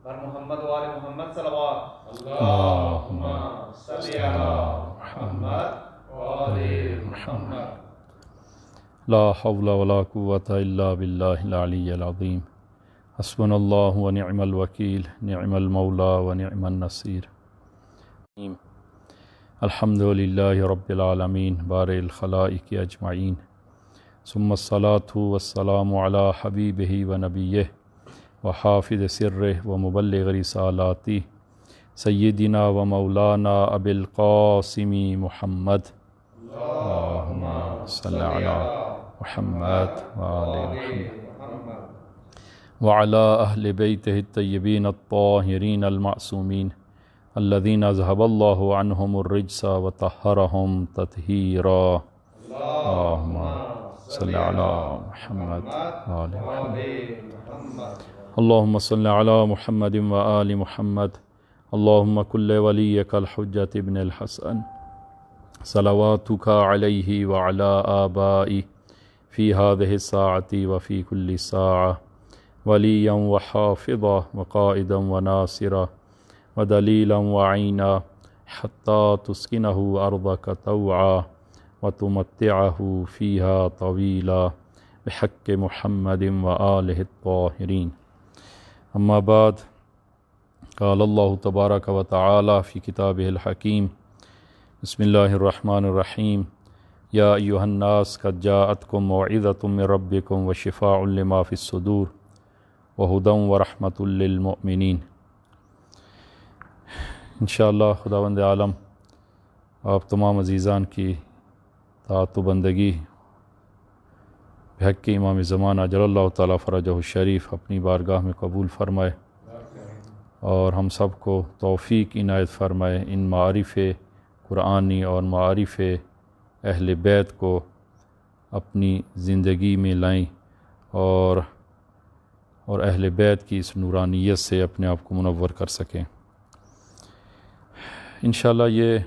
بر محمد و آل محمد صلوات اللہم صلی علی محمد و آل محمد. لا حول ولا قوة الا باللہ العلی العظیم. حسبنا اللہ و نعم الوکیل، نعم المولا و نعم النصیر. الحمد للہ رب العالمین بارئ الخلائق اجمعین، ثم الصلاة والسلام علی حبیبہ و نبیہ و حافظ سرہ و مبلغ رسالاتہ سیدنا و مولانا ابی القاسم محمد. اللہم صلی علی محمد و آل محمد وعلی اہل بیتہ الطیبین الطاہرین المعصومین الذین اذہب اللہ عنہم الرجس وطہرہم تطہیرا. اللہم صلی علی محمد و آل محمد. اللہم صلی علی محمد و آل محمد. اللہم کل ولیک الحجۃ ابن الحسن صلواتک علیہ وعلی آبائی فی هذه الساعة وفی کل ساعة ولیا وحافظا وقائدا وناصرا ودلیلا وعینا حتی تسکنہ ارضک طوعا وتمتعہ فیہا طویلا بحق محمد وآلہ الطاہرین. اما بعد، قال اللہ تبارک و تعالی فی کتابہ الحکیم. بسم اللہ الرحمن الرحیم. یا ایہا الناس قد جاءتکم موعظۃ من ربکم وشفاء لما فی الصدور وہدی ورحمۃ للمؤمنین. انشاءاللہ خداوند عالم آپ تمام عزیزان کی طاعت و بندگی بحق امام زمانہ اجل اللہ تعالیٰ فرجہ الشریف اپنی بارگاہ میں قبول فرمائے اور ہم سب کو توفیق عنایت فرمائے ان معارف قرآنی اور معارف اہل بیت کو اپنی زندگی میں لائیں اور اہل بیت کی اس نورانیت سے اپنے آپ کو منور کر سکیں. انشاءاللہ یہ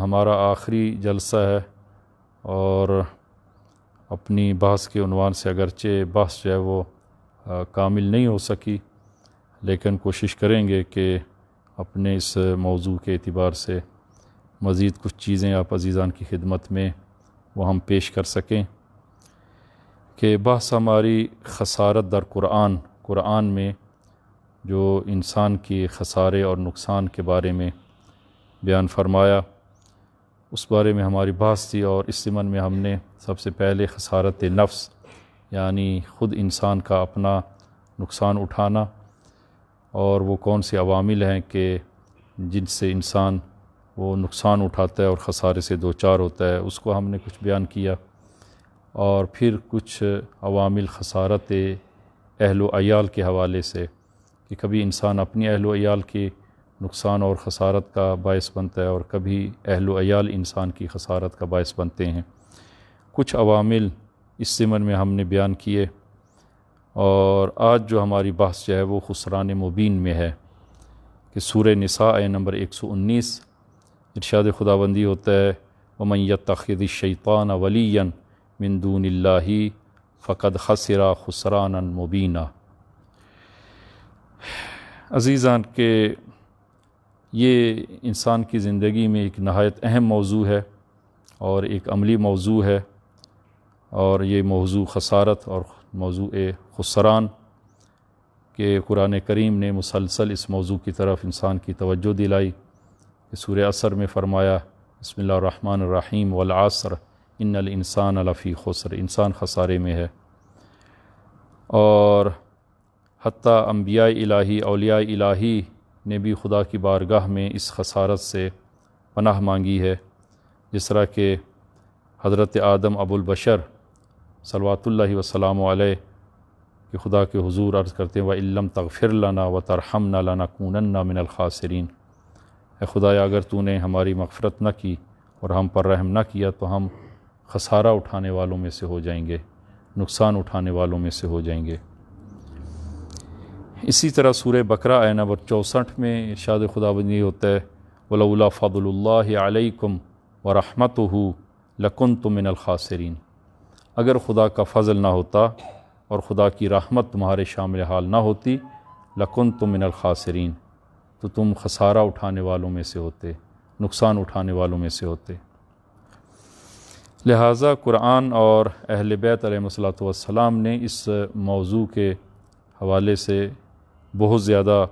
ہمارا آخری جلسہ ہے اور اپنی بحث کے عنوان سے اگرچہ بحث جو ہے وہ کامل نہیں ہو سکی، لیکن کوشش کریں گے کہ اپنے اس موضوع کے اعتبار سے مزید کچھ چیزیں آپ عزیزان کی خدمت میں وہ ہم پیش کر سکیں کہ بحث ہماری خسارت در قرآن میں جو انسان کی خسارے اور نقصان کے بارے میں بیان فرمایا، اس بارے میں ہماری بحث تھی. اور اس ضمن میں ہم نے سب سے پہلے خسارت نفس یعنی خود انسان کا اپنا نقصان اٹھانا اور وہ کون سے عوامل ہیں کہ جن سے انسان وہ نقصان اٹھاتا ہے اور خسارے سے دوچار ہوتا ہے، اس کو ہم نے کچھ بیان کیا. اور پھر کچھ عوامل خسارت اہل و عیال کے حوالے سے کہ کبھی انسان اپنی اہل و عیال کے نقصان اور خسارت کا باعث بنتا ہے اور کبھی اہل و عیال انسان کی خسارت کا باعث بنتے ہیں. کچھ عوامل اس ضمن میں ہم نے بیان کیے. اور آج جو ہماری بحث جو ہے وہ خسران مبین میں ہے کہ سورہ نساء آیت نمبر 119 ارشاد خداوندی ہوتا ہے وَمَن يَتَّخِذِ الشَّيْطَانَ وَلِيًّا مِن دُونِ اللَّهِ فَقَدْ خَسِرَ خُسْرَانًا مُبِينًا. عزیزان کہ یہ انسان کی زندگی میں ایک نہایت اہم موضوع ہے اور ایک عملی موضوع ہے، اور یہ موضوع خسارت اور موضوع خسران کہ قرآن کریم نے مسلسل اس موضوع کی طرف انسان کی توجہ دلائی کہ سورہ عصر میں فرمایا بسم اللہ الرحمن الرحیم والعصر ان الانسان لفی خسر، انسان خسارے میں ہے. اور حتیٰ انبیاء الہی اولیاء الہی نے بھی خدا کی بارگاہ میں اس خسارت سے پناہ مانگی ہے، جس طرح کہ حضرت آدم ابو البشر صلوات اللہ وسلام علیہ کہ خدا کے حضور عرض کرتے ہیں وَإِن لَّمْ تَغْفِرْ لَنَا وَتَرْحَمْنَا لَنَكُونَنَّ مِنَ الْخَاسِرِينَ. اے خدایا اگر تو نے ہماری مغفرت نہ کی اور ہم پر رحم نہ کیا تو ہم خسارہ اٹھانے والوں میں سے ہو جائیں گے، نقصان اٹھانے والوں میں سے ہو جائیں گے. اسی طرح سورہ بقرہ آیت نمبر 64 میں ارشاد خداوندی ہوتا ہے وَلَوْلَا فَضْلُ اللَّهِ عَلَيْكُمْ وَرَحْمَتُهُ لَكُنْتُم مِّنَ الْخَاسِرِينَ. اگر خدا کا فضل نہ ہوتا اور خدا کی رحمت تمہارے شامل حال نہ ہوتی لکنتم من الخاسرین، تو تم خسارہ اٹھانے والوں میں سے ہوتے، نقصان اٹھانے والوں میں سے ہوتے۔ لہٰذا قرآن اور اہل بیت علیہ الصلوۃ والسلام نے اس موضوع کے حوالے سے بہت زیادہ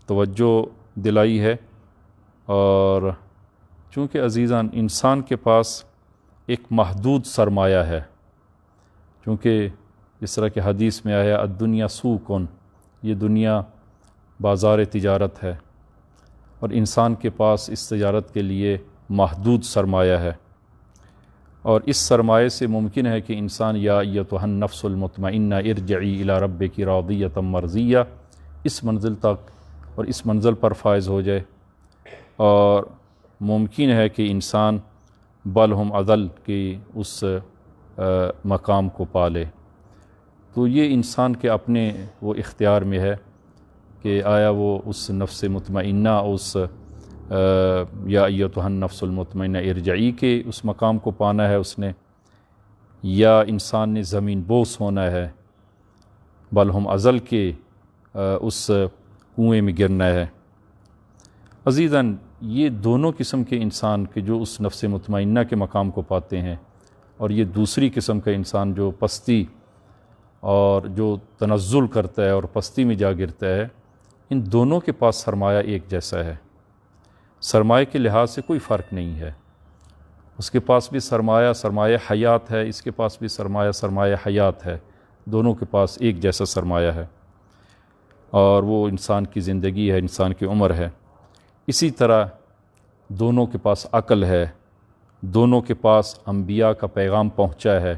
توجہ دلائی ہے، اور چونکہ عزیزان انسان کے پاس ایک محدود سرمایہ ہے، چونکہ اس طرح کہ حدیث میں آیا الدنیا سوقن، یہ دنیا بازار تجارت ہے، اور انسان کے پاس اس تجارت کے لیے محدود سرمایہ ہے، اور اس سرمایے سے ممکن ہے کہ انسان یا ایتھا النفس المطمئنہ ارجعی الی ربک راضیۃ مرضیہ اس منزل تک اور اس منزل پر فائز ہو جائے، اور ممکن ہے کہ انسان بل ہم اضل کی اس مقام کو پالے۔ تو یہ انسان کے اپنے وہ اختیار میں ہے کہ آیا وہ اس نفس مطمئنہ، اس یا ایتھا النفس المطمئنہ ارجعی کے اس مقام کو پانا ہے اس نے، یا انسان نے زمین بوس ہونا ہے، بل ہم ازل کے اس کنویں میں گرنا ہے۔ عزیزاً یہ دونوں قسم کے انسان کے جو اس نفس مطمئنہ کے مقام کو پاتے ہیں، اور یہ دوسری قسم کا انسان جو پستی اور جو تنزل کرتا ہے اور پستی میں جا گرتا ہے، ان دونوں کے پاس سرمایہ ایک جیسا ہے، سرمایہ کے لحاظ سے کوئی فرق نہیں ہے۔ اس کے پاس بھی سرمایہ حیات ہے، اس کے پاس بھی سرمایہ حیات ہے، دونوں کے پاس ایک جیسا سرمایہ ہے، اور وہ انسان کی زندگی ہے، انسان کی عمر ہے۔ اسی طرح دونوں کے پاس عقل ہے، دونوں کے پاس انبیاء کا پیغام پہنچا ہے،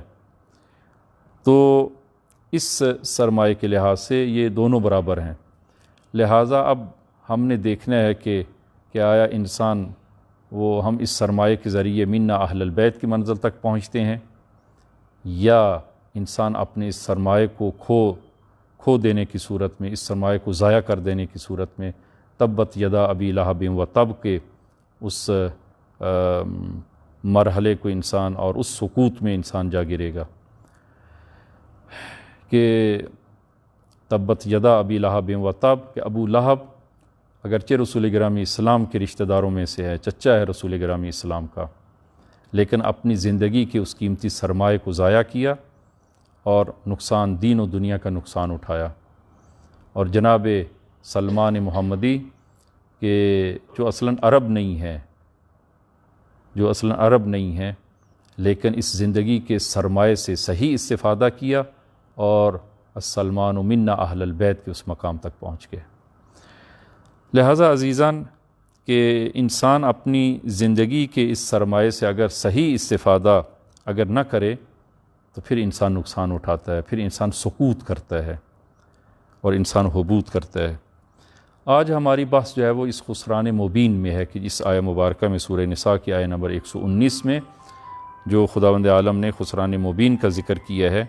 تو اس سرمایہ کے لحاظ سے یہ دونوں برابر ہیں۔ لہٰذا اب ہم نے دیکھنا ہے کہ آیا انسان وہ ہم اس سرمایہ کے ذریعے منا اہل البیت کی منزل تک پہنچتے ہیں، یا انسان اپنے اس سرمایہ کو کھو دینے کی صورت میں، اس سرمایہ کو ضائع کر دینے کی صورت میں تبت یدا ابی لہب و تب کے اس مرحلے کو انسان اور اس سقوط میں انسان جا گرے گا کہ تبت یدا ابی لہب و تب، کہ ابو لہب اگرچہ رسول گرامی اسلام کے رشتہ داروں میں سے ہے، چچا ہے رسول گرامی اسلام کا، لیکن اپنی زندگی کے اس قیمتی سرمایہ کو ضائع کیا اور نقصان، دین و دنیا کا نقصان اٹھایا۔ اور جناب سلمان محمدی کہ جو اصلاً عرب نہیں ہیں، لیکن اس زندگی کے سرمایہ سے صحیح استفادہ کیا، اور السلمان منا اہل البیت کے اس مقام تک پہنچ گئے۔ لہٰذا عزیزان کہ انسان اپنی زندگی کے اس سرمایہ سے اگر صحیح استفادہ اگر نہ کرے تو پھر انسان نقصان اٹھاتا ہے، پھر انسان سقوط کرتا ہے اور انسان حبوط کرتا ہے۔ آج ہماری بحث جو ہے وہ اس خسران مبین میں ہے کہ اس آیہ مبارکہ میں سورہ نساء کی آیہ نمبر 119 میں جو خداوند عالم نے خسران مبین کا ذکر کیا ہے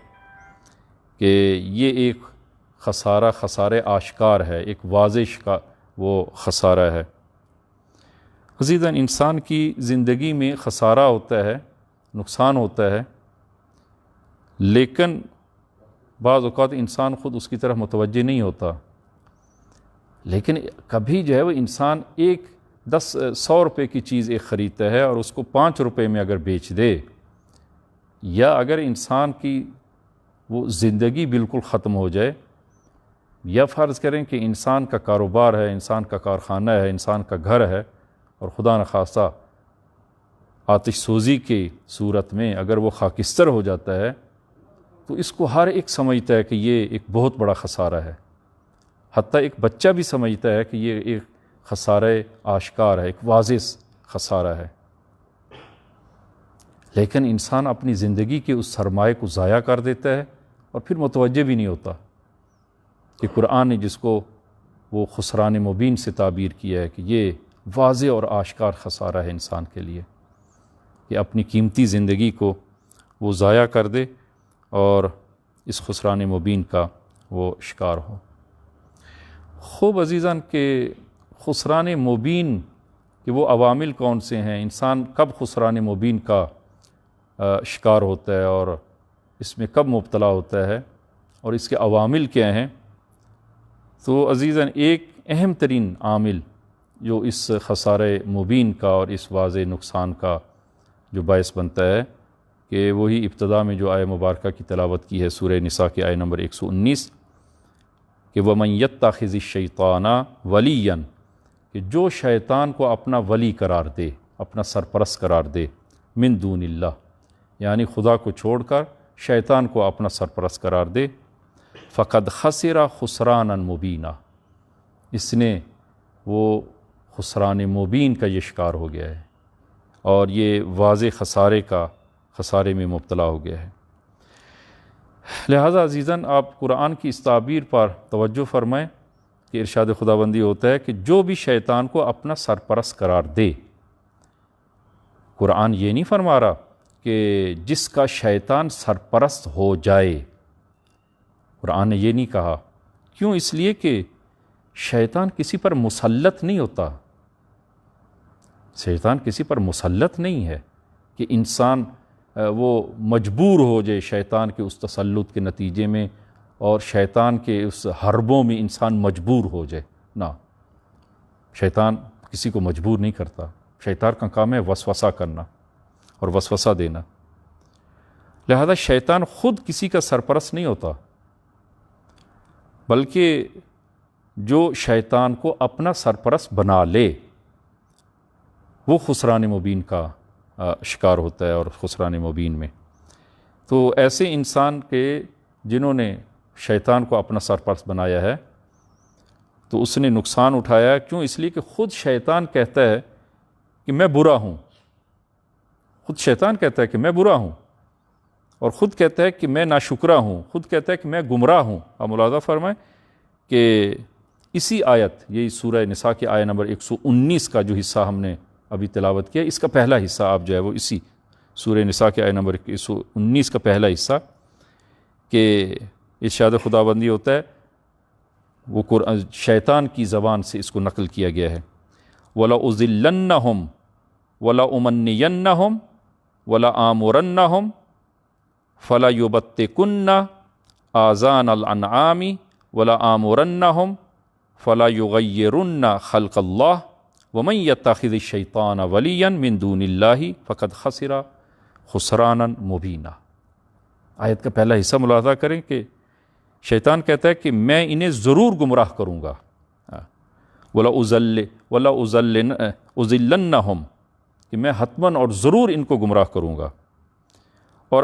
کہ یہ ایک خسارہ آشکار ہے، ایک واضح کا وہ خسارہ ہے۔ عزیزاً انسان کی زندگی میں خسارہ ہوتا ہے، نقصان ہوتا ہے، لیکن بعض اوقات انسان خود اس کی طرف متوجہ نہیں ہوتا، لیکن کبھی جو ہے وہ انسان 100 روپے کی چیز ایک خریدتا ہے اور اس کو 5 روپے میں اگر بیچ دے، یا اگر انسان کی وہ زندگی بالکل ختم ہو جائے، یا فرض کریں کہ انسان کا کاروبار ہے، انسان کا کارخانہ ہے، انسان کا گھر ہے، اور خدا نخواستہ آتش سوزی کی صورت میں اگر وہ خاکستر ہو جاتا ہے، تو اس کو ہر ایک سمجھتا ہے کہ یہ ایک بہت بڑا خسارہ ہے، حتیٰ ایک بچہ بھی سمجھتا ہے کہ یہ ایک خسارہ آشکار ہے، ایک واضح خسارہ ہے۔ لیکن انسان اپنی زندگی کے اس سرمایہ کو ضائع کر دیتا ہے اور پھر متوجہ بھی نہیں ہوتا کہ قرآن نے جس کو وہ خسران مبین سے تعبیر کیا ہے کہ یہ واضح اور آشکار خسارہ ہے انسان کے لیے، کہ اپنی قیمتی زندگی کو وہ ضائع کر دے اور اس خسران مبین کا وہ شکار ہو۔ خوب عزیزان کہ خسران مبین کہ وہ عوامل کون سے ہیں، انسان کب خسران مبین کا شکار ہوتا ہے اور اس میں کب مبتلا ہوتا ہے، اور اس کے عوامل کیا ہیں۔ تو عزیزاً ایک اہم ترین عامل جو اس خسارے مبین کا اور اس واضح نقصان کا جو باعث بنتا ہے کہ وہی ابتدا میں جو آیہ مبارکہ کی تلاوت کی ہے سورہ نساء کی آیہ نمبر 119 کہ وَمَن يَتَّخِذِ الشَّيْطَانَ وَلِيًّا، کہ جو شیطان کو اپنا ولی قرار دے، اپنا سرپرست قرار دے، من دون اللہ، یعنی خدا کو چھوڑ کر شیطان کو اپنا سرپرست قرار دے، فقد خسر خسرانا مبینہ، اس نے وہ خسران مبین کا یہ شکار ہو گیا ہے اور یہ واضح خسارے میں مبتلا ہو گیا ہے۔ لہذا عزیزاً آپ قرآن کی اس تعبیر پر توجہ فرمائیں کہ ارشاد خداوندی ہوتا ہے کہ جو بھی شیطان کو اپنا سرپرست قرار دے، قرآن یہ نہیں فرما رہا کہ جس کا شیطان سرپرست ہو جائے، قرآن نے یہ نہیں کہا، کیوں؟ اس لیے کہ شیطان کسی پر مسلط نہیں ہوتا، شیطان کسی پر مسلط نہیں ہے کہ انسان وہ مجبور ہو جائے شیطان کے اس تسلط کے نتیجے میں اور شیطان کے اس حربوں میں انسان مجبور ہو جائے، نہ، شیطان کسی کو مجبور نہیں کرتا، شیطان کا کام ہے وسوسہ کرنا اور وسوسہ دینا۔ لہذا شیطان خود کسی کا سرپرست نہیں ہوتا، بلکہ جو شیطان کو اپنا سرپرست بنا لے وہ خسران مبین کا شکار ہوتا ہے اور خسران مبین میں۔ تو ایسے انسان کے جنہوں نے شیطان کو اپنا سرپرست بنایا ہے تو اس نے نقصان اٹھایا ہے، کیوں؟ اس لیے کہ خود شیطان کہتا ہے کہ میں برا ہوں، خود شیطان کہتا ہے کہ میں برا ہوں، اور خود کہتا ہے کہ میں ناشکرا ہوں، خود کہتا ہے کہ میں گمراہ ہوں۔ آپ ملاحظہ فرمائیں کہ اسی آیت، یہی سورہ نساء کی آیت نمبر 119 کا جو حصہ ہم نے ابھی تلاوت کیا، اس کا پہلا حصہ آپ جو ہے وہ اسی سورہ نساء کی آیت نمبر 119 کا پہلا حصہ کہ ارشاد خداوندی ہوتا ہے، وہ شیطان کی زبان سے اس کو نقل کیا گیا ہے، وَلَأُذِلَّنَّهُمْ وَلَأُمَنِّيَنَّهُمْ وَلَآمُرَنَّهُمْ فَلَيُبَتِّكُنَّ آذَانَ الْأَنْعَامِ وَلَآمُرَنَّهُمْ فَلَيُغَيِّرُنَّ خَلْقَ اللَّهِ وَمَن يَتَّخِذِ الشَّيْطَانَ وَلِيًّا مِن دُونِ اللَّهِ فَقَدْ خَسِرَ خُسْرَانًا مُبِينًا۔ آیت کا پہلا حصہ ملاحظہ کریں کہ شیطان کہتا ہے کہ میں انہیں ضرور گمراہ کروں گا، وَلَأُضِلَّنَّهُمْ، کہ میں حتماً اور ضرور ان کو گمراہ کروں گا، اور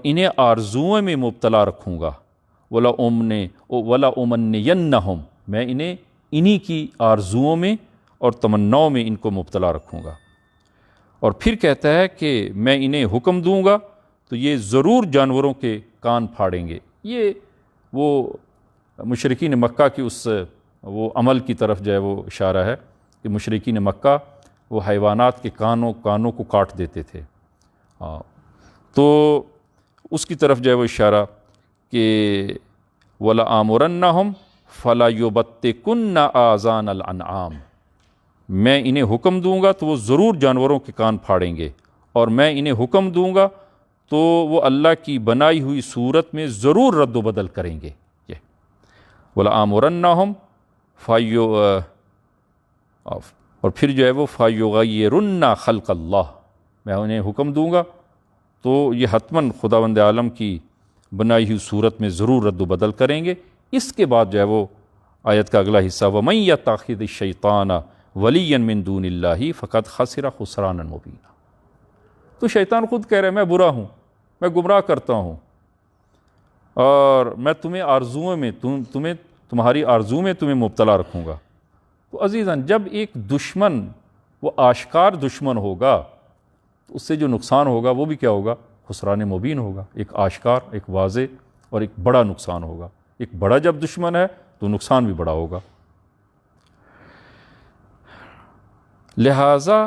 انہیں آرزوؤں میں مبتلا رکھوں گا، وَلَأُمَنِّيَنَّهُمْ، میں انہی کی آرزوؤں میں اور تمناؤں میں ان کو مبتلا رکھوں گا، اور پھر کہتا ہے کہ میں انہیں حکم دوں گا تو یہ ضرور جانوروں کے کان پھاڑیں گے۔ یہ وہ مشرکین مکہ کی اس وہ عمل کی طرف جو ہے وہ اشارہ ہے کہ مشرکین مکہ وہ حیوانات کے کانوں کو کاٹ دیتے تھے، تو اس کی طرف جو ہے وہ اشارہ کہ وَلَآمُرَنَّهُمْ فَلَيُبَتِّكُنَّ آذَانَ الْأَنْعَامِ، میں انہیں حکم دوں گا تو وہ ضرور جانوروں کے کان پھاڑیں گے، اور میں انہیں حکم دوں گا تو وہ اللہ کی بنائی ہوئی صورت میں ضرور رد و بدل کریں گے۔ یہ وَلَآمُرَنَّهُمْ اور پھر جو ہے وہ فَيُغَيِّرُنَّ خَلْقَ اللَّهِ، میں انہیں حکم دوں گا تو یہ حتماً خداوند عالم کی بنائی ہوئی صورت میں ضرور رد و بدل کریں گے۔ اس کے بعد جو ہے وہ آیت کا اگلا حصہ وَمَن يَتَّخِذِ الشَّيْطَانَ وَلِيًّا مِن دُونِ اللَّهِ فَقَدْ خَسِرَ خُسْرَانًا مُبِينًا۔ تو شیطان خود کہہ رہا ہے میں برا ہوں، میں گمراہ کرتا ہوں، اور میں تمہیں آرزوؤں میں تمہاری آرزو میں تمہیں مبتلا رکھوں گا۔ تو عزیزاً جب ایک دشمن وہ آشکار دشمن ہوگا تو اس سے جو نقصان ہوگا وہ بھی کیا ہوگا؟ خسران مبین ہوگا، ایک آشکار، ایک واضح اور ایک بڑا نقصان ہوگا۔ ایک بڑا جب دشمن ہے تو نقصان بھی بڑا ہوگا۔ لہٰذا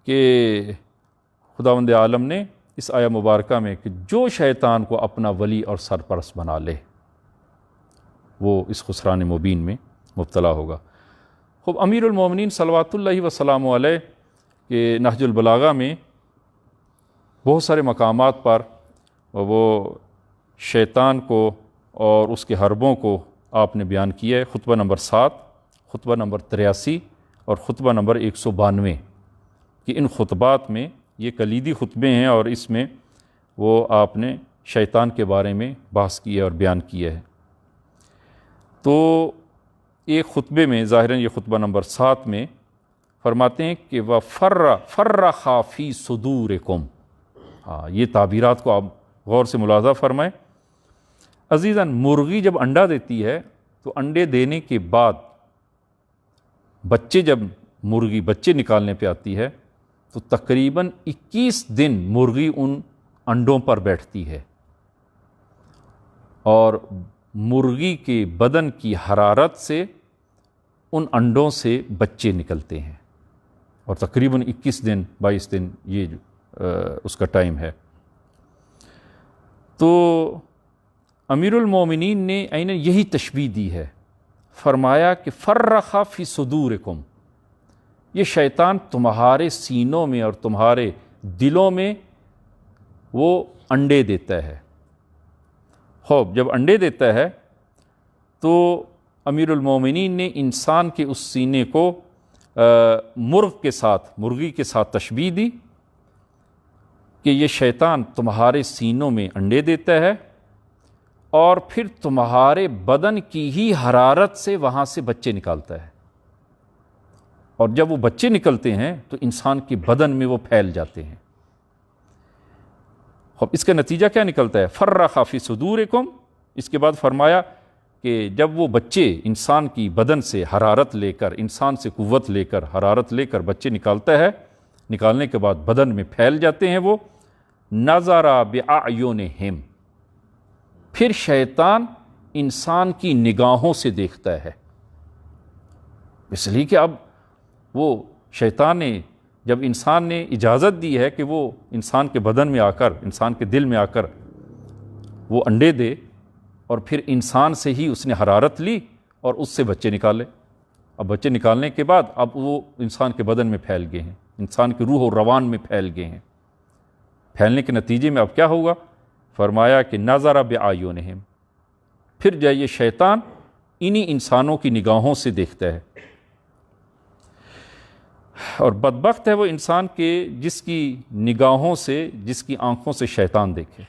کہ خداوند عالم نے اس آیہ مبارکہ میں کہ جو شیطان کو اپنا ولی اور سرپرست بنا لے وہ اس خسران مبین میں مبتلا ہوگا۔ خوب امیر المومنین صلوات اللہ وسلام علیہ کہ نہج البلاغہ میں بہت سارے مقامات پر وہ شیطان کو اور اس کے حربوں کو آپ نے بیان کیا ہے، خطبہ نمبر 7، خطبہ نمبر 83 اور خطبہ نمبر 192 کہ ان خطبات میں یہ کلیدی خطبے ہیں، اور اس میں وہ آپ نے شیطان کے بارے میں بحث کی ہے اور بیان کیا ہے۔ تو ایک خطبے میں ظاہراً یہ خطبہ نمبر 7 میں فرماتے ہیں کہ وَفَرَّخَ فِي صُدُورِكُمْ، یہ تعبیرات کو آپ غور سے ملاحظہ فرمائیں۔ عزیزاً، مرغی جب انڈا دیتی ہے تو انڈے دینے کے بعد جب مرغی بچے نکالنے پہ آتی ہے تو تقریباً 21 دن مرغی ان انڈوں پر بیٹھتی ہے، اور مرغی کے بدن کی حرارت سے ان انڈوں سے بچے نکلتے ہیں، اور تقریباً 21 دن 22 دن یہ اس کا ٹائم ہے۔ تو امیر المومنین نے عیناً یہی تشبیہ دی ہے، فرمایا کہ فرخ فی صدورکم، یہ شیطان تمہارے سینوں میں اور تمہارے دلوں میں وہ انڈے دیتا ہے۔ خوب جب انڈے دیتا ہے تو امیر المومنین نے انسان کے اس سینے کو مرغی کے ساتھ تشبیہ دی کہ یہ شیطان تمہارے سینوں میں انڈے دیتا ہے اور پھر تمہارے بدن کی ہی حرارت سے وہاں سے بچے نکالتا ہے، اور جب وہ بچے نکلتے ہیں تو انسان کے بدن میں وہ پھیل جاتے ہیں۔ اب اس کا نتیجہ کیا نکلتا ہے؟ فرخ فی صدورکم، اس کے بعد فرمایا کہ جب وہ بچے انسان کی بدن سے حرارت لے کر، انسان سے قوت لے کر، حرارت لے کر بچے نکالتا ہے، نکالنے کے بعد بدن میں پھیل جاتے ہیں، وہ نظر بأعینہم، پھر شیطان انسان کی نگاہوں سے دیکھتا ہے، اس لیے کہ اب وہ شیطان نے جب انسان نے اجازت دی ہے کہ وہ انسان کے بدن میں آ کر، انسان کے دل میں آ کر وہ انڈے دے، اور پھر انسان سے ہی اس نے حرارت لی اور اس سے بچے نکالے۔ اب بچے نکالنے کے بعد اب وہ انسان کے بدن میں پھیل گئے ہیں، انسان کے روح و روان میں پھیل گئے ہیں۔ پھیلنے کے نتیجے میں اب کیا ہوگا؟ فرمایا کہ نظر بأعینہم، پھر جو یہ شیطان انہی انسانوں کی نگاہوں سے دیکھتا ہے، اور بدبخت ہے وہ انسان کے جس کی نگاہوں سے، جس کی آنکھوں سے شیطان دیکھے۔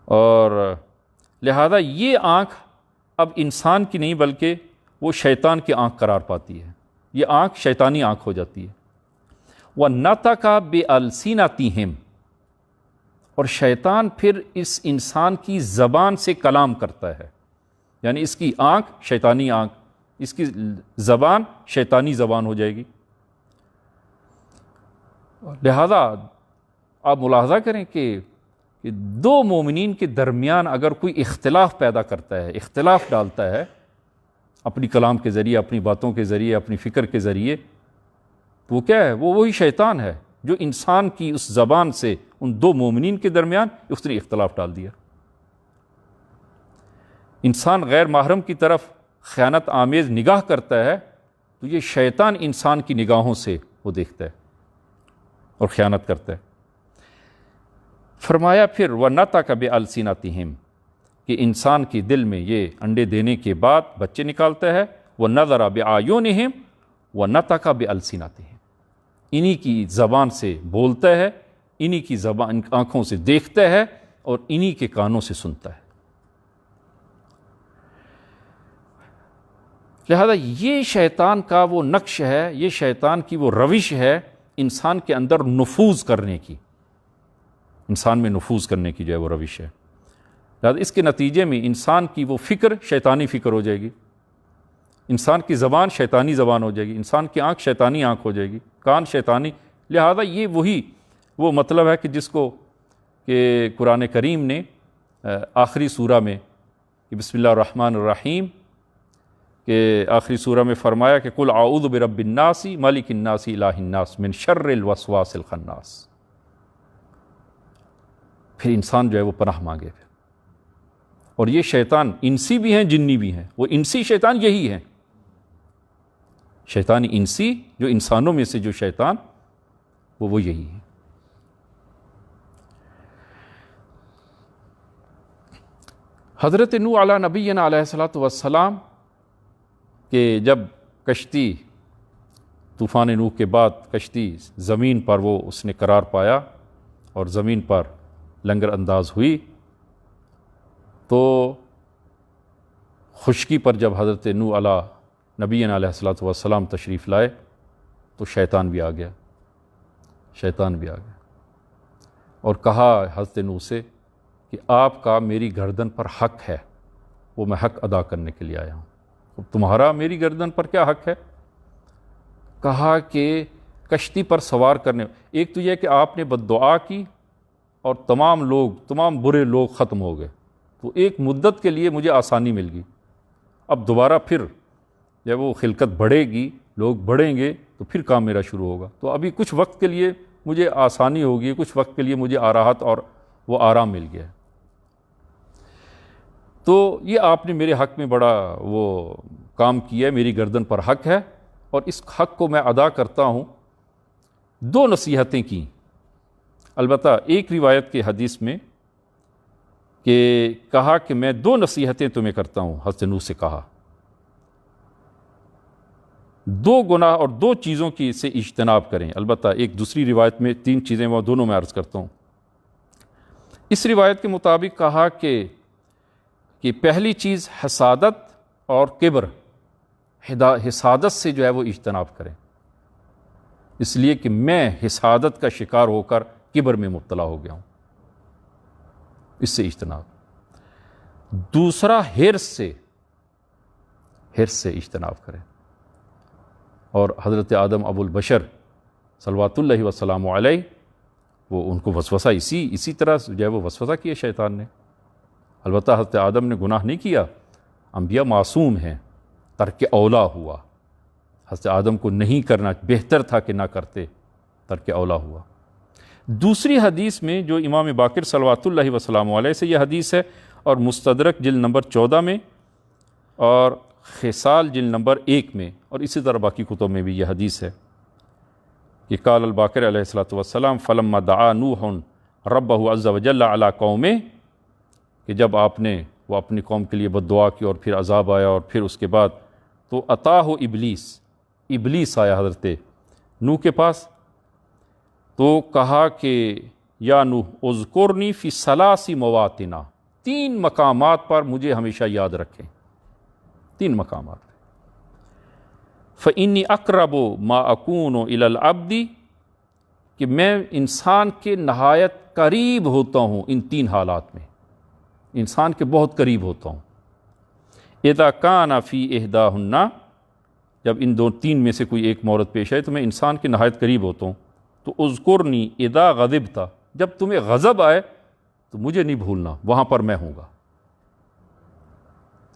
اور لہذا یہ آنکھ اب انسان کی نہیں بلکہ وہ شیطان کی آنکھ قرار پاتی ہے، یہ آنکھ شیطانی آنکھ ہو جاتی ہے۔ وَنَطَقَ بِأَلْسِنَتِهِمْ، اور شیطان پھر اس انسان کی زبان سے کلام کرتا ہے، یعنی اس کی آنکھ شیطانی آنکھ، اس کی زبان شیطانی زبان ہو جائے گی۔ لہذا آپ ملاحظہ کریں کہ دو مومنین کے درمیان اگر کوئی اختلاف پیدا کرتا ہے، اختلاف ڈالتا ہے اپنی کلام کے ذریعے، اپنی باتوں کے ذریعے، اپنی فکر کے ذریعے، تو وہ کیا ہے؟ وہ وہی شیطان ہے جو انسان کی اس زبان سے ان دو مومنین کے درمیان اس نے اختلاف ڈال دیا۔ انسان غیر محرم کی طرف خیانت آمیز نگاہ کرتا ہے تو یہ شیطان انسان کی نگاہوں سے وہ دیکھتا ہے اور خیانت کرتا ہے۔ فرمایا پھر وَنَطَقَ بِأَلْسِنَتِهِمْ، کہ انسان کی دل میں یہ انڈے دینے کے بعد بچے نکالتا ہے، وَنَظَرَ بِأَعْيُنِهِمْ وَنَطَقَ بِأَلْسِنَتِهِمْ، انہی کی زبان سے بولتا ہے، انہی کی زبان آنکھوں سے دیکھتا ہے، اور انہی کے کانوں سے سنتا ہے۔ لہذا یہ شیطان کا وہ نقش ہے، یہ شیطان کی وہ روش ہے انسان کے اندر نفوذ کرنے کی، انسان میں نفوذ کرنے کی جو ہے وہ روش ہے۔ لہذا اس کے نتیجے میں انسان کی وہ فکر شیطانی فکر ہو جائے گی، انسان کی زبان شیطانی زبان ہو جائے گی، انسان کی آنکھ شیطانی آنکھ ہو جائے گی، کان شیطانی۔ لہذا یہ وہ مطلب ہے کہ جس کو کہ قرآن کریم نے آخری سورہ میں کہ بسم اللہ الرحمن الرحیم کہ آخری سورہ میں فرمایا کہ قل اعوذ برب الناس مالک الناس الہ الناس من شر الوسواس الخناس، پھر انسان جو ہے وہ پناہ مانگے۔ اور یہ شیطان انسی بھی ہیں جنی بھی ہیں، وہ انسی شیطان یہی ہیں، شیطان انسی جو انسانوں میں سے جو شیطان وہ یہی ہیں۔ حضرت نوح علیہ نبینا علیہ الصلوۃ والسلام کہ جب کشتی طوفان نوح کے بعد کشتی زمین پر وہ اس نے قرار پایا اور زمین پر لنگر انداز ہوئی، تو خشکی پر جب حضرت نوح علیہ نبینا علیہ الصلوۃ والسلام تشریف لائے تو شیطان بھی آ گیا اور کہا حضرت نوح سے کہ آپ کا میری گردن پر حق ہے، وہ میں حق ادا کرنے کے لیے آیا ہوں۔ تمہارا میری گردن پر کیا حق ہے؟ کہا کہ کشتی پر سوار کرنے، ایک تو یہ کہ آپ نے بد دعا کی اور تمام برے لوگ ختم ہو گئے، تو ایک مدت کے لیے مجھے آسانی مل گئی۔ اب دوبارہ پھر جب وہ خلقت بڑھے گی، لوگ بڑھیں گے، تو پھر کام میرا شروع ہوگا، تو ابھی کچھ وقت کے لیے مجھے آسانی ہوگی، کچھ وقت کے لیے مجھے راحت اور وہ آرام مل گیا۔ تو یہ آپ نے میرے حق میں بڑا وہ کام کیا ہے، میری گردن پر حق ہے اور اس حق کو میں ادا کرتا ہوں۔ دو نصیحتیں کی، البتہ ایک روایت کے حدیث میں کہ کہا کہ میں دو نصیحتیں تمہیں کرتا ہوں، حضرت نوح سے کہا، دو گناہ اور دو چیزوں کی سے اجتناب کریں۔ البتہ ایک دوسری روایت میں تین چیزیں، وہ دونوں میں عرض کرتا ہوں۔ اس روایت کے مطابق کہا کہ پہلی چیز حسادت اور کبر، حسادت سے جو ہے وہ اجتناب کریں، اس لیے کہ میں حسادت کا شکار ہو کر کبر میں مبتلا ہو گیا ہوں، اس سے اجتناب۔ دوسرا حرص سے اجتناب کریں، اور حضرت آدم ابو البشر صلوات اللہ وسلام علیہ، وہ ان کو وسوسہ اسی طرح جو ہے وہ وسوسہ کیا شیطان نے۔ البتہ حضرت آدم نے گناہ نہیں کیا، انبیاء معصوم ہیں، ترک اولا ہوا، حضرت آدم کو نہیں کرنا بہتر تھا کہ نہ کرتے، ترک اولا ہوا۔ دوسری حدیث میں جو امام باقر صلوات اللہ وسلام علیہ سے یہ حدیث ہے، اور مستدرک جلد نمبر 14 میں اور خصال جلد نمبر 1 میں، اور اسی طرح باقی کتب میں بھی یہ حدیث ہے کہ قال الباقر علیہ الصلوۃ والسلام فلما دعا نوح ربہ عز وجل علی قومہ، کہ جب آپ نے وہ اپنی قوم کے لیے بد دعا کی اور پھر عذاب آیا، اور پھر اس کے بعد تو اتاہ ابلیس آیا حضرت نوح کے پاس، تو کہا کہ یا نوح اذکرنی فی ثلاث مواطن، 3 مقامات پر مجھے ہمیشہ یاد رکھیں، 3 مقامات۔ فإنی اقرب ما اکون الی العبد، کہ میں انسان کے نہایت قریب ہوتا ہوں ان 3 حالات میں، انسان کے بہت قریب ہوتا ہوں۔ اذا کان فی احداہن، جب ان 3 میں سے کوئی ایک مورد پیش آئے تو میں انسان کے نہایت قریب ہوتا ہوں۔ تو اذکرنی اذا غضبت، جب تمہیں غضب آئے تو مجھے نہیں بھولنا، وہاں پر میں ہوں گا۔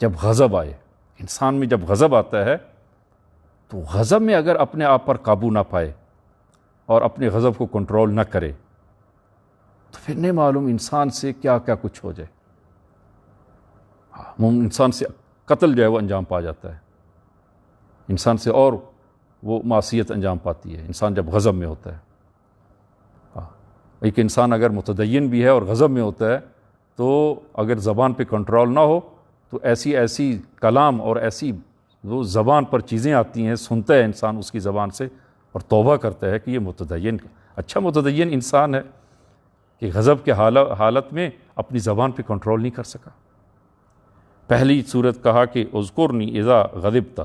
جب غضب آئے، انسان میں جب غضب آتا ہے تو غضب میں اگر اپنے آپ پر قابو نہ پائے اور اپنے غضب کو کنٹرول نہ کرے تو پھر نہیں معلوم انسان سے کیا کیا کچھ ہو جائے، انسان سے قتل جو ہے وہ انجام پا جاتا ہے، انسان سے اور وہ معصیت انجام پاتی ہے انسان جب غضب میں ہوتا ہے۔ ایک انسان اگر متدین بھی ہے اور غضب میں ہوتا ہے تو اگر زبان پہ کنٹرول نہ ہو تو ایسی کلام اور ایسی وہ زبان پر چیزیں آتی ہیں، سنتا ہے انسان اس کی زبان سے اور توبہ کرتا ہے کہ یہ متدین اچھا متدین انسان ہے کہ غضب کے حالت میں اپنی زبان پہ کنٹرول نہیں کر سکا۔ پہلی صورت کہا کہ اذکرنی اذا غضبت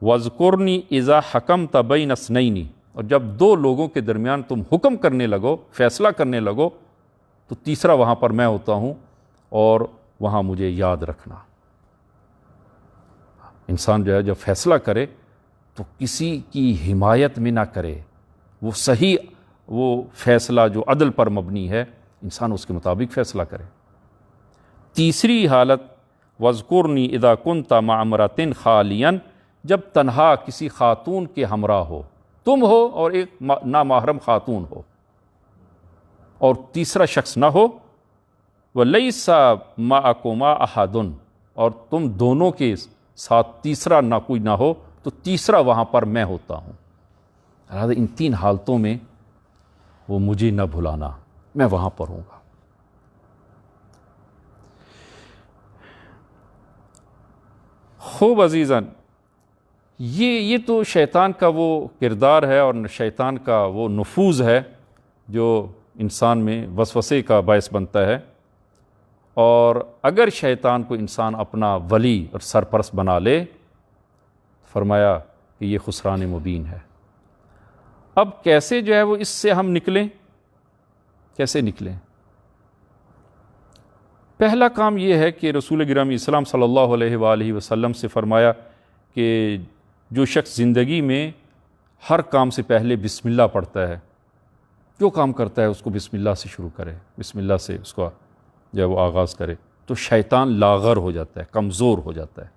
واذکرنی اذا حکمت بین اثنین، اور جب 2 لوگوں کے درمیان تم حکم کرنے لگو، فیصلہ کرنے لگو، تو تیسرا وہاں پر میں ہوتا ہوں اور وہاں مجھے یاد رکھنا۔ انسان جو ہے جب فیصلہ کرے تو کسی کی حمایت میں نہ کرے، وہ صحیح وہ فیصلہ جو عدل پر مبنی ہے انسان اس کے مطابق فیصلہ کرے۔ تیسری حالت وَاذْكُرْنِي اِذَا كُنْتَ مَعَ امْرَأَةٍ خَالِيًا، جب تنہا کسی خاتون کے ہمراہ ہو، تم ہو اور ایک نامحرم خاتون ہو اور تیسرا شخص نہ ہو، وَلَيْسَ مَعَكُمَا أَحَدٌ، اور تم دونوں کے ساتھ تیسرا نہ کوئی نہ ہو، تو تیسرا وہاں پر میں ہوتا ہوں۔ لہٰذا ان 3 حالتوں میں وہ مجھے نہ بھلانا، میں وہاں پر ہوں گا۔ خوب عزیزان، یہ تو شیطان کا وہ کردار ہے اور شیطان کا وہ نفوذ ہے جو انسان میں وسوسے کا باعث بنتا ہے، اور اگر شیطان کو انسان اپنا ولی اور سرپرست بنا لے، فرمایا کہ یہ خسران مبین ہے۔ اب کیسے جو ہے وہ اس سے ہم نکلیں؟ کیسے نکلیں؟ پہلا کام یہ ہے کہ رسول گرامی اسلام صلی اللہ علیہ وآلہ وسلم سے فرمایا کہ جو شخص زندگی میں ہر کام سے پہلے بسم اللہ پڑھتا ہے، جو کام کرتا ہے اس کو بسم اللہ سے شروع کرے، بسم اللہ سے اس کو جو ہے وہ آغاز کرے، تو شیطان لاغر ہو جاتا ہے، کمزور ہو جاتا ہے۔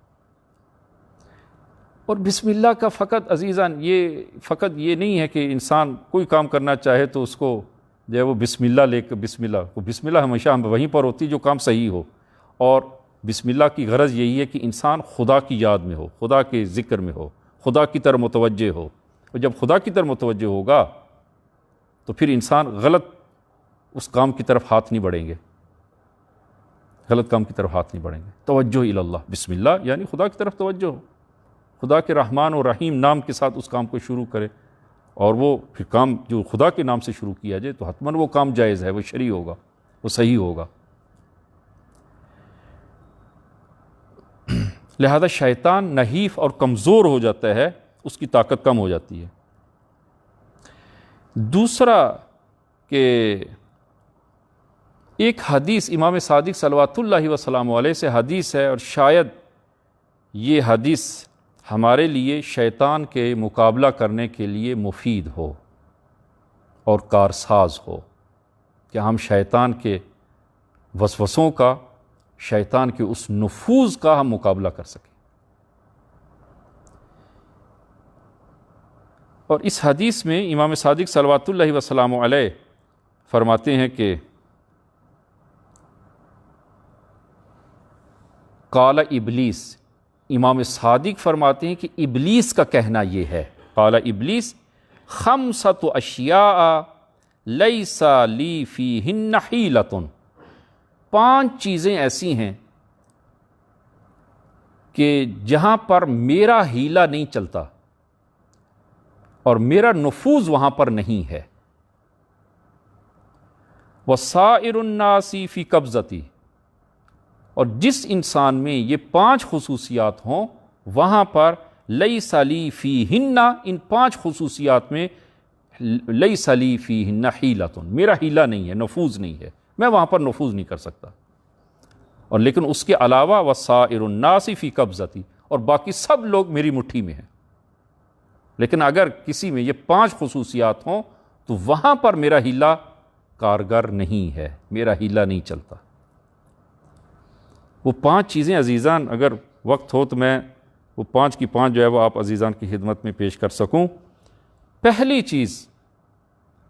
اور بسم اللہ کا فقط عزیزان یہ نہیں ہے کہ انسان کوئی کام کرنا چاہے تو اس کو جو ہے وہ بسم اللہ لے کے بسم اللہ ہمیشہ وہیں پر ہوتی جو کام صحیح ہو، اور بسم اللہ کی غرض یہی ہے کہ انسان خدا کی یاد میں ہو، خدا کے ذکر میں ہو، خدا کی طرف متوجہ ہو، اور جب خدا کی طرف متوجہ ہوگا تو پھر انسان غلط اس کام کی طرف ہاتھ نہیں بڑھیں گے، غلط کام کی طرف ہاتھ نہیں بڑھیں گے۔ توجہ الی اللہ، بسم اللہ یعنی خدا کی طرف توجہ ہو، خدا کے رحمان و رحیم نام کے ساتھ اس کام کو شروع کرے، اور وہ پھر کام جو خدا کے نام سے شروع کیا جائے تو حتماً وہ کام جائز ہے، وہ شرعی ہوگا، وہ صحیح ہوگا۔ لہذا شیطان نحیف اور کمزور ہو جاتا ہے، اس کی طاقت کم ہو جاتی ہے۔ دوسرا کہ ایک حدیث امام صادق صلوات اللہ وسلام علیہ سے حدیث ہے، اور شاید یہ حدیث ہمارے لیے شیطان کے مقابلہ کرنے کے لیے مفید ہو اور کارساز ہو، کہ ہم شیطان کے وسوسوں کا، شیطان کے اس نفوذ کا ہم مقابلہ کر سکیں۔ اور اس حدیث میں امام صادق صلوات اللہ وسلام علیہ فرماتے ہیں کہ قال ابلیس، امام صادق فرماتے ہیں کہ ابلیس کا کہنا یہ ہے، قال ابلیس خمسۃ اشیاء لیس لی فیہن حیلۃ، 5 چیزیں ایسی ہیں کہ جہاں پر میرا ہیلا نہیں چلتا اور میرا نفوذ وہاں پر نہیں ہے۔ وَسَائِرُ النَّاسِ فِي قَبْضَتِي، اور جس انسان میں یہ 5 خصوصیات ہوں وہاں پر لیس لی فیہن، ان 5 خصوصیات میں لیس لی فیہن حیلۃ، میرا ہیلا نہیں ہے، نفوذ نہیں ہے، میں وہاں پر نفوذ نہیں کر سکتا۔ اور لیکن اس کے علاوہ وَسَائِرُ النَّاسِ فِي قَبْضَتِي، اور باقی سب لوگ میری مٹھی میں ہیں، لیکن اگر کسی میں یہ 5 خصوصیات ہوں تو وہاں پر میرا ہیلا کارگر نہیں ہے، میرا ہیلا نہیں چلتا۔ وہ 5 چیزیں عزیزان، اگر وقت ہو تو میں وہ 5 کی 5 جو ہے وہ آپ عزیزان کی خدمت میں پیش کر سکوں۔ پہلی چیز،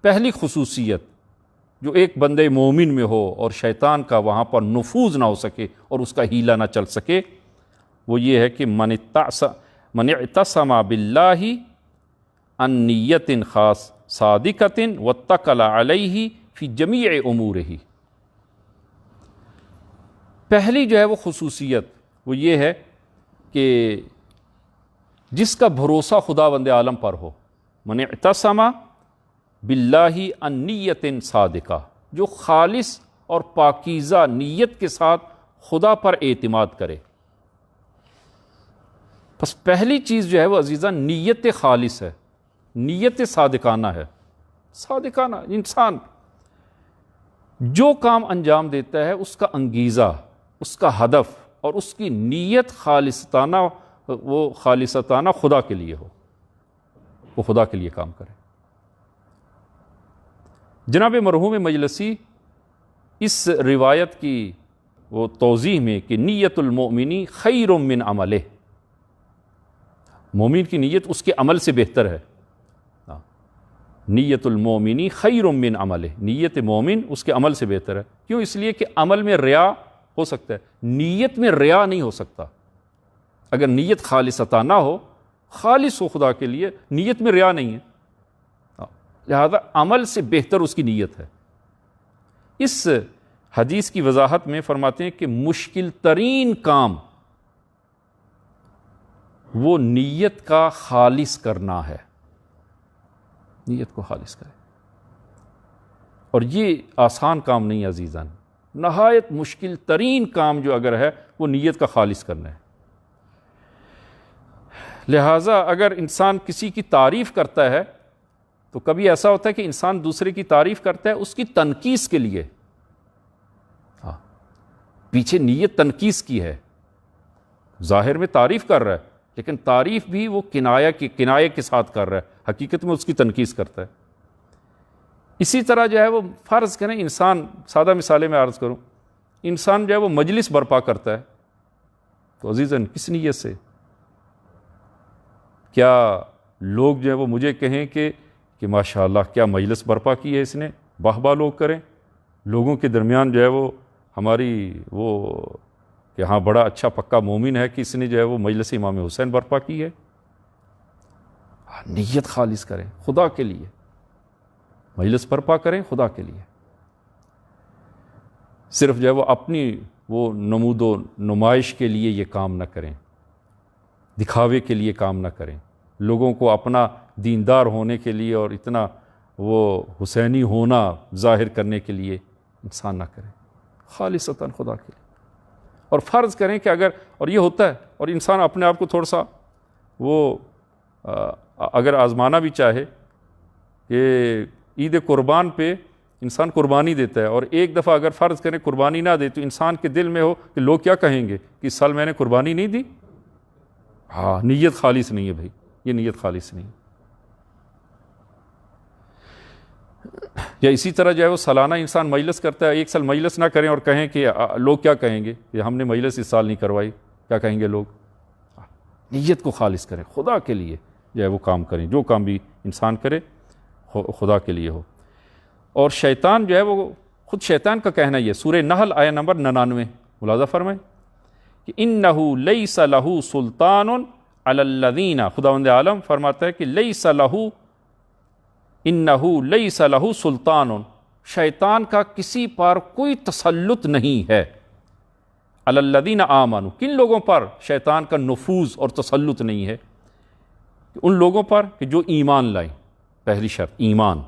پہلی خصوصیت جو ایک بندے مومن میں ہو اور شیطان کا وہاں پر نفوذ نہ ہو سکے اور اس کا ہیلا نہ چل سکے، وہ یہ ہے کہ من اعتصم باللہ عن نیت خاص صادقۃ واتکل علیہ فی جمیع امورہ۔ پہلی جو ہے وہ خصوصیت وہ یہ ہے کہ جس کا بھروسہ خداوند عالم پر ہو، من اعتصم باللہ عن نیت صادقہ، جو خالص اور پاکیزہ نیت کے ساتھ خدا پر اعتماد کرے۔ بس پہلی چیز جو ہے وہ عزیزان نیت خالص ہے، نیت صادقانہ ہے۔ صادقانہ انسان جو کام انجام دیتا ہے اس کا انگیزہ، اس کا ہدف اور اس کی نیت خالصانہ، وہ خالصانہ خدا کے لیے ہو، وہ خدا کے لیے کام کرے۔ جناب مرحوم مجلسی اس روایت کی وہ توضیح میں کہ نیت المؤمنی خیر من عملہ، مومن کی نیت اس کے عمل سے بہتر ہے۔ نیت المؤمنی خیر من عملہ، نیت مومن اس کے عمل سے بہتر ہے۔ کیوں؟ اس لیے کہ عمل میں ریا ہو سکتا ہے، نیت میں ریا نہیں ہو سکتا۔ اگر نیت خالصانہ ہو، خالص ہو خدا کے لیے، نیت میں ریا نہیں ہے، لہذا عمل سے بہتر اس کی نیت ہے۔ اس حدیث کی وضاحت میں فرماتے ہیں کہ مشکل ترین کام وہ نیت کا خالص کرنا ہے، نیت کو خالص کرے. اور یہ آسان کام نہیں عزیزان، نہایت مشکل ترین کام جو اگر ہے وہ نیت کا خالص کرنا ہے. لہٰذا اگر انسان کسی کی تعریف کرتا ہے تو کبھی ایسا ہوتا ہے کہ انسان دوسرے کی تعریف کرتا ہے اس کی تنقیص کے لیے، پیچھے نیت تنقیص کی ہے، ظاہر میں تعریف کر رہا ہے لیکن تعریف بھی وہ کنایہ کے ساتھ کر رہا ہے، حقیقت میں اس کی تنقیص کرتا ہے. اسی طرح جو ہے وہ فرض کریں انسان، سادہ مثالیں میں عرض کروں، انسان جو ہے وہ مجلس برپا کرتا ہے تو عزیزاً کس نیت سے؟ کیا لوگ جو ہے وہ مجھے کہیں کہ ماشاءاللہ کیا مجلس برپا کی ہے اس نے، واہ واہ لوگ کریں، لوگوں کے درمیان جو ہے وہ ہماری وہ کہ ہاں بڑا اچھا پکا مومن ہے کہ اس نے جو ہے وہ مجلس امام حسین برپا کی ہے. نیت خالص کریں خدا کے لیے، مجلس برپا کریں خدا کے لیے، صرف جو ہے وہ اپنی وہ نمود و نمائش کے لیے یہ کام نہ کریں، دکھاوے کے لیے کام نہ کریں، لوگوں کو اپنا دیندار ہونے کے لیے اور اتنا وہ حسینی ہونا ظاہر کرنے کے لیے انسان نہ کریں، خالصتاً خدا کے لیے. اور فرض کریں کہ اور یہ ہوتا ہے، اور انسان اپنے آپ کو تھوڑا سا وہ اگر آزمانا بھی چاہے کہ عید قربان پہ انسان قربانی دیتا ہے اور ایک دفعہ اگر فرض کریں قربانی نہ دے تو انسان کے دل میں ہو کہ لوگ کیا کہیں گے کہ اس سال میں نے قربانی نہیں دی. نیت خالص نہیں ہے بھائی، یہ نیت خالص نہیں. یا اسی طرح جو ہے وہ سالانہ انسان مجلس کرتا ہے، ایک سال مجلس نہ کریں اور کہیں کہ لوگ کیا کہیں گے کہ ہم نے مجلس اس سال نہیں کروائی، کیا کہیں گے لوگ. نیت کو خالص کریں خدا کے لیے، جو ہے وہ کام کریں، جو کام بھی انسان کرے خدا کے لیے ہو. اور شیطان جو ہے وہ خود شیطان کا کہنا یہ، سورہ نحل آیہ نمبر 99 ملاحظہ فرمائیں کہ اِنَّهُ لَيْسَ لَهُ سُلْطَانٌ عَلَى الَّذِينَ، خداوند عالم فرماتا ہے کہ لَيْسَ لَهُ، اِنَّهُ لَيْسَ لَهُ سُلْطَانٌ، شیطان کا کسی پر کوئی تسلط نہیں ہے، عَلَى الَّذِينَ آمَنُوا، کن لوگوں پر شیطان کا نفوذ اور تسلط نہیں ہے؟ ان لوگوں پر کہ جو ایمان لائیں، پہلی شرط ایمان،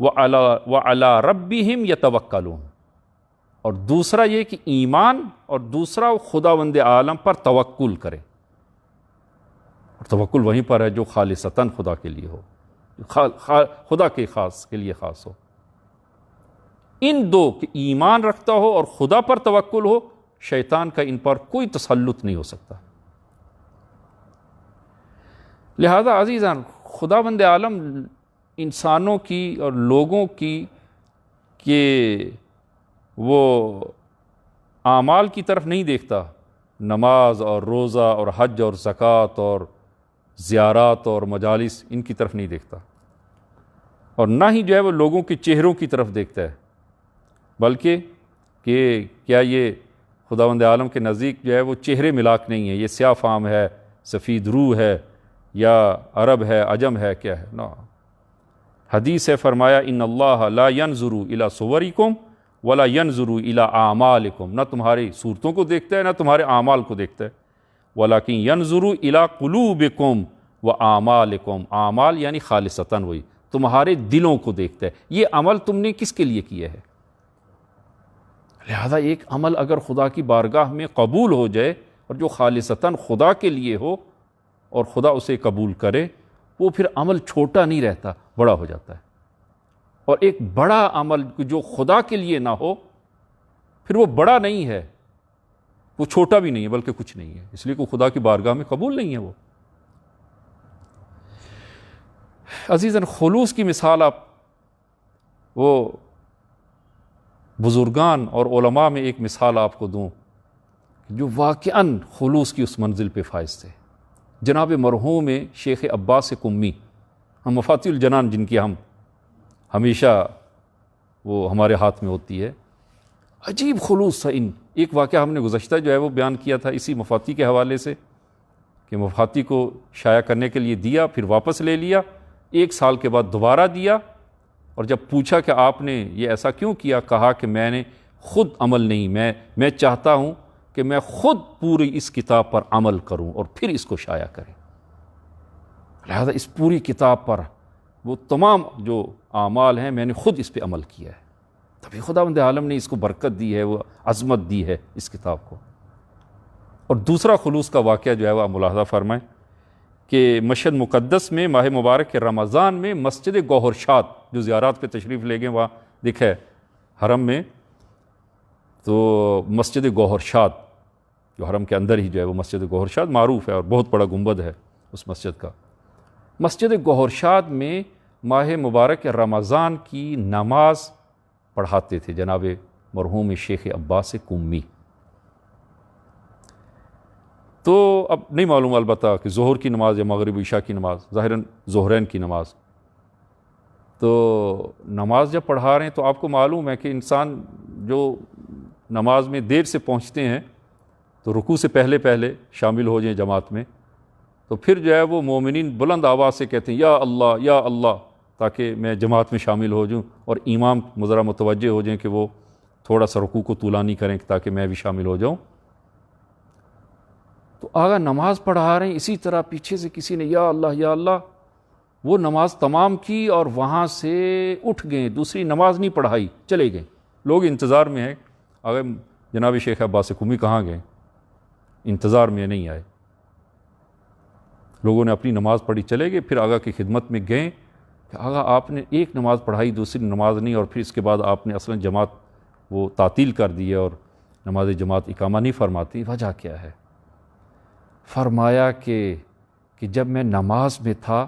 وَعَلَى رَبِّهِمْ يَتَوَكَّلُونَ، اور دوسرا یہ کہ ایمان، اور دوسرا خداوند عالم پر توکل کرے. اور توکل وہیں پر ہے جو خالصتاً خدا کے لیے ہو، خدا کے لیے خاص ہو. ان دو کہ ایمان رکھتا ہو اور خدا پر توکل ہو، شیطان کا ان پر کوئی تسلط نہیں ہو سکتا. لہذا عزیزان خداوند عالم انسانوں کی اور لوگوں کی کہ وہ اعمال کی طرف نہیں دیکھتا، نماز اور روزہ اور حج اور زکوٰۃ اور زیارات اور مجالس، ان کی طرف نہیں دیکھتا، اور نہ ہی جو ہے وہ لوگوں کے چہروں کی طرف دیکھتا ہے، بلکہ کہ کیا یہ خداوند عالم کے نزدیک جو ہے وہ چہرے ملاک نہیں ہے، یہ سیاہ فام ہے، سفید روح ہے، یا عرب ہے، عجم ہے، کیا ہے. نا، حدیث ہے فرمایا ان اللہ لا ينظر الى صورکم ولا ينظر الى اعمالکم، نہ تمہاری صورتوں کو دیکھتا ہے نہ تمہارے اعمال کو دیکھتا ہے، ولکن ينظر الى قلوبکم واعمالکم، اعمال یعنی خالصتاً وہی تمہارے دلوں کو دیکھتا ہے، یہ عمل تم نے کس کے لیے کیا ہے. لہذا ایک عمل اگر خدا کی بارگاہ میں قبول ہو جائے اور جو خالصتاً خدا کے لیے ہو اور خدا اسے قبول کرے، وہ پھر عمل چھوٹا نہیں رہتا، بڑا ہو جاتا ہے. اور ایک بڑا عمل جو خدا کے لیے نہ ہو پھر وہ بڑا نہیں ہے، وہ چھوٹا بھی نہیں ہے، بلکہ کچھ نہیں ہے، اس لیے کہ خدا کی بارگاہ میں قبول نہیں ہے. وہ عزیزاً خلوص کی مثال آپ وہ بزرگان اور علماء میں ایک مثال آپ کو دوں جو واقعاً خلوص کی اس منزل پہ فائز تھے. جناب مرحوم شیخ عباس قمی، ہم مفاتیح الجنان جن کی ہم ہمیشہ وہ ہمارے ہاتھ میں ہوتی ہے، عجیب خلوص تھا. ایک واقعہ ہم نے گزشتہ جو ہے وہ بیان کیا تھا اسی مفاتیح کے حوالے سے کہ مفاتیح کو شائع کرنے کے لیے دیا، پھر واپس لے لیا، 1 سال کے بعد دوبارہ دیا، اور جب پوچھا کہ آپ نے یہ ایسا کیوں کیا، کہا کہ میں نے خود عمل نہیں، میں چاہتا ہوں کہ میں خود پوری اس کتاب پر عمل کروں اور پھر اس کو شائع کریں. لہذا اس پوری کتاب پر وہ تمام جو اعمال ہیں میں نے خود اس پہ عمل کیا ہے. تبھی خداوند عالم نے اس کو برکت دی ہے، وہ عظمت دی ہے اس کتاب کو. اور دوسرا خلوص کا واقعہ جو ہے وہ آپ ملاحظہ فرمائیں کہ مشہد مقدس میں ماہ مبارک کے رمضان میں مسجد گوہرشاد، جو زیارات پہ تشریف لے گئے وہاں دکھے حرم میں، تو مسجد گوہرشاد جو حرم کے اندر ہی جو ہے وہ مسجد گوہرشاد معروف ہے اور بہت بڑا گنبد ہے اس مسجد کا. مسجد گوہرشاد میں ماہ مبارک رمضان کی نماز پڑھاتے تھے جناب مرحوم شیخ عباس قمی. تو اب نہیں معلوم البتہ کہ ظہر کی نماز یا مغرب عشاء کی نماز، ظاہراً ظہرین کی نماز. تو نماز جب پڑھا رہے ہیں تو آپ کو معلوم ہے کہ انسان جو نماز میں دیر سے پہنچتے ہیں تو رکوع سے پہلے شامل ہو جائیں جماعت میں، تو پھر جو ہے وہ مومنین بلند آواز سے کہتے ہیں یا اللہ، تاکہ میں جماعت میں شامل ہو جاؤں اور امام ذرا متوجہ ہو جائیں کہ وہ تھوڑا سا رکوع کو طولانی کریں تاکہ میں بھی شامل ہو جاؤں. تو آگا نماز پڑھا رہے ہیں، اسی طرح پیچھے سے کسی نے یا اللہ، وہ نماز تمام کی اور وہاں سے اٹھ گئے، دوسری نماز نہیں پڑھائی، چلے گئے. لوگ انتظار میں ہیں، اگر جناب شیخ عباس قمی کہاں گئے، انتظار میں نہیں آئے. لوگوں نے اپنی نماز پڑھی چلے گئے. پھر آگا کی خدمت میں گئے کہ آگا آپ نے ایک نماز پڑھائی دوسری نماز نہیں، اور پھر اس کے بعد آپ نے اصلاً جماعت وہ تعطیل کر دی ہے اور نماز جماعت اقامہ نہیں فرماتی، وجہ کیا ہے؟ فرمایا کہ جب میں نماز میں تھا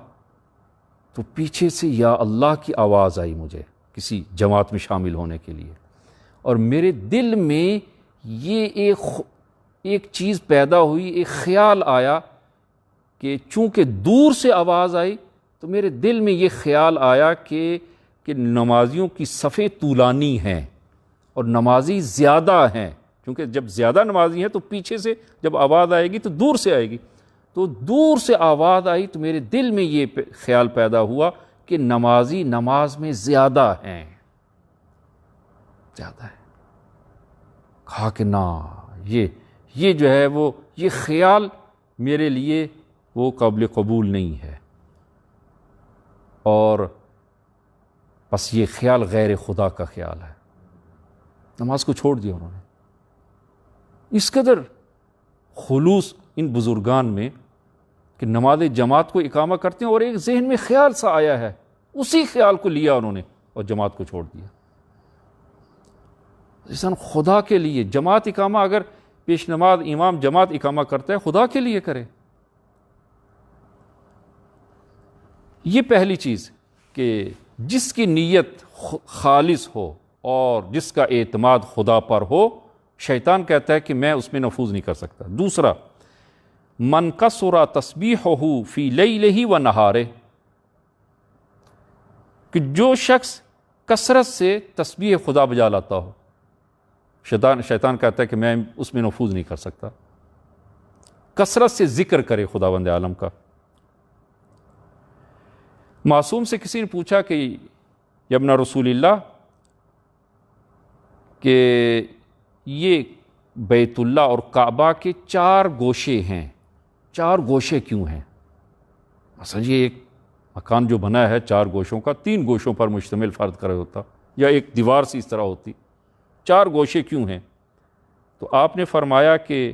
تو پیچھے سے یا اللہ کی آواز آئی مجھے کسی جماعت میں شامل ہونے کے لیے، اور میرے دل میں یہ ایک چیز پیدا ہوئی، ایک خیال آیا کہ چونکہ دور سے آواز آئی تو میرے دل میں یہ خیال آیا کہ نمازیوں کی صفیں طولانی ہیں اور نمازی زیادہ ہیں، کیونکہ جب زیادہ نمازی ہیں تو پیچھے سے جب آواز آئے گی تو دور سے آئے گی. تو دور سے آواز آئی تو میرے دل میں یہ خیال پیدا ہوا کہ نمازی نماز میں زیادہ ہیں. کہا کہ نہ، یہ جو ہے وہ یہ خیال میرے لیے وہ قابل قبول نہیں ہے، اور بس یہ خیال غیر خدا کا خیال ہے. نماز کو چھوڑ دیا انہوں نے. اس قدر خلوص ان بزرگان میں کہ نماز جماعت کو اقامہ کرتے ہیں اور ایک ذہن میں خیال سا آیا ہے، اسی خیال کو لیا انہوں نے اور جماعت کو چھوڑ دیا. انسان خدا کے لیے جماعت اقامہ، اگر پیش نماز امام جماعت اقامہ کرتا ہے خدا کے لیے کرے. یہ پہلی چیز کہ جس کی نیت خالص ہو اور جس کا اعتماد خدا پر ہو، شیطان کہتا ہے کہ میں اس میں نفوذ نہیں کر سکتا. دوسرا، من کثر تسبیحہ فی لیلہ و نہارہ، کہ جو شخص کثرت سے تسبیح خدا بجا لاتا ہو، شیطان کہتا ہے کہ میں اس میں نفوذ نہیں کر سکتا. کثرت سے ذکر کرے خداوند عالم کا. معصوم سے کسی نے پوچھا کہ یا ابن رسول اللہ کہ یہ بیت اللہ اور کعبہ کے 4 گوشے ہیں، 4 گوشے کیوں ہیں؟ مثلا یہ ایک مکان جو بنا ہے 4 گوشوں کا، 3 گوشوں پر مشتمل فرض کرے ہوتا یا ایک دیوار سی اس طرح ہوتی، 4 گوشے کیوں ہیں؟ تو آپ نے فرمایا کہ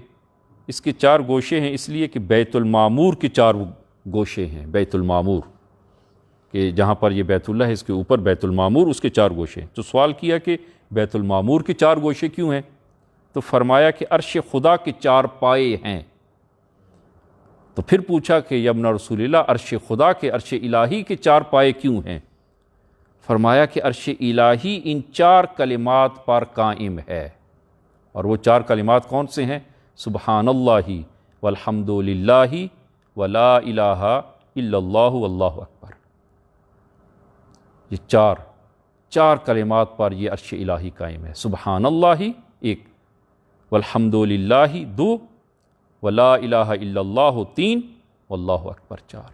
اس کے 4 گوشے ہیں اس لیے کہ بیت المعمور کے 4 گوشے ہیں. بیت المعمور کہ جہاں پر یہ بیت اللہ ہے اس کے اوپر بیت المعمور، اس کے 4 گوشے ہیں. تو سوال کیا کہ بیت المعمور کے 4 گوشے کیوں ہیں؟ تو فرمایا کہ عرش خدا کے 4 پائے ہیں. تو پھر پوچھا کہ یا ابن رسول اللہ عرش خدا کے، عرش الہی کے 4 پائے کیوں ہیں؟ فرمایا کہ عرش الہی ان 4 کلمات پر قائم ہے. اور وہ 4 کلمات کون سے ہیں؟ سبحان اللہ والحمد للہ ولا الہ الا اللہ واللہ اکبر. یہ 4 کلمات پر یہ عرش الہی قائم ہے. سبحان اللہ 1، والحمد للہ 2، ولا الہ الا اللہ 3، واللہ اکبر 4.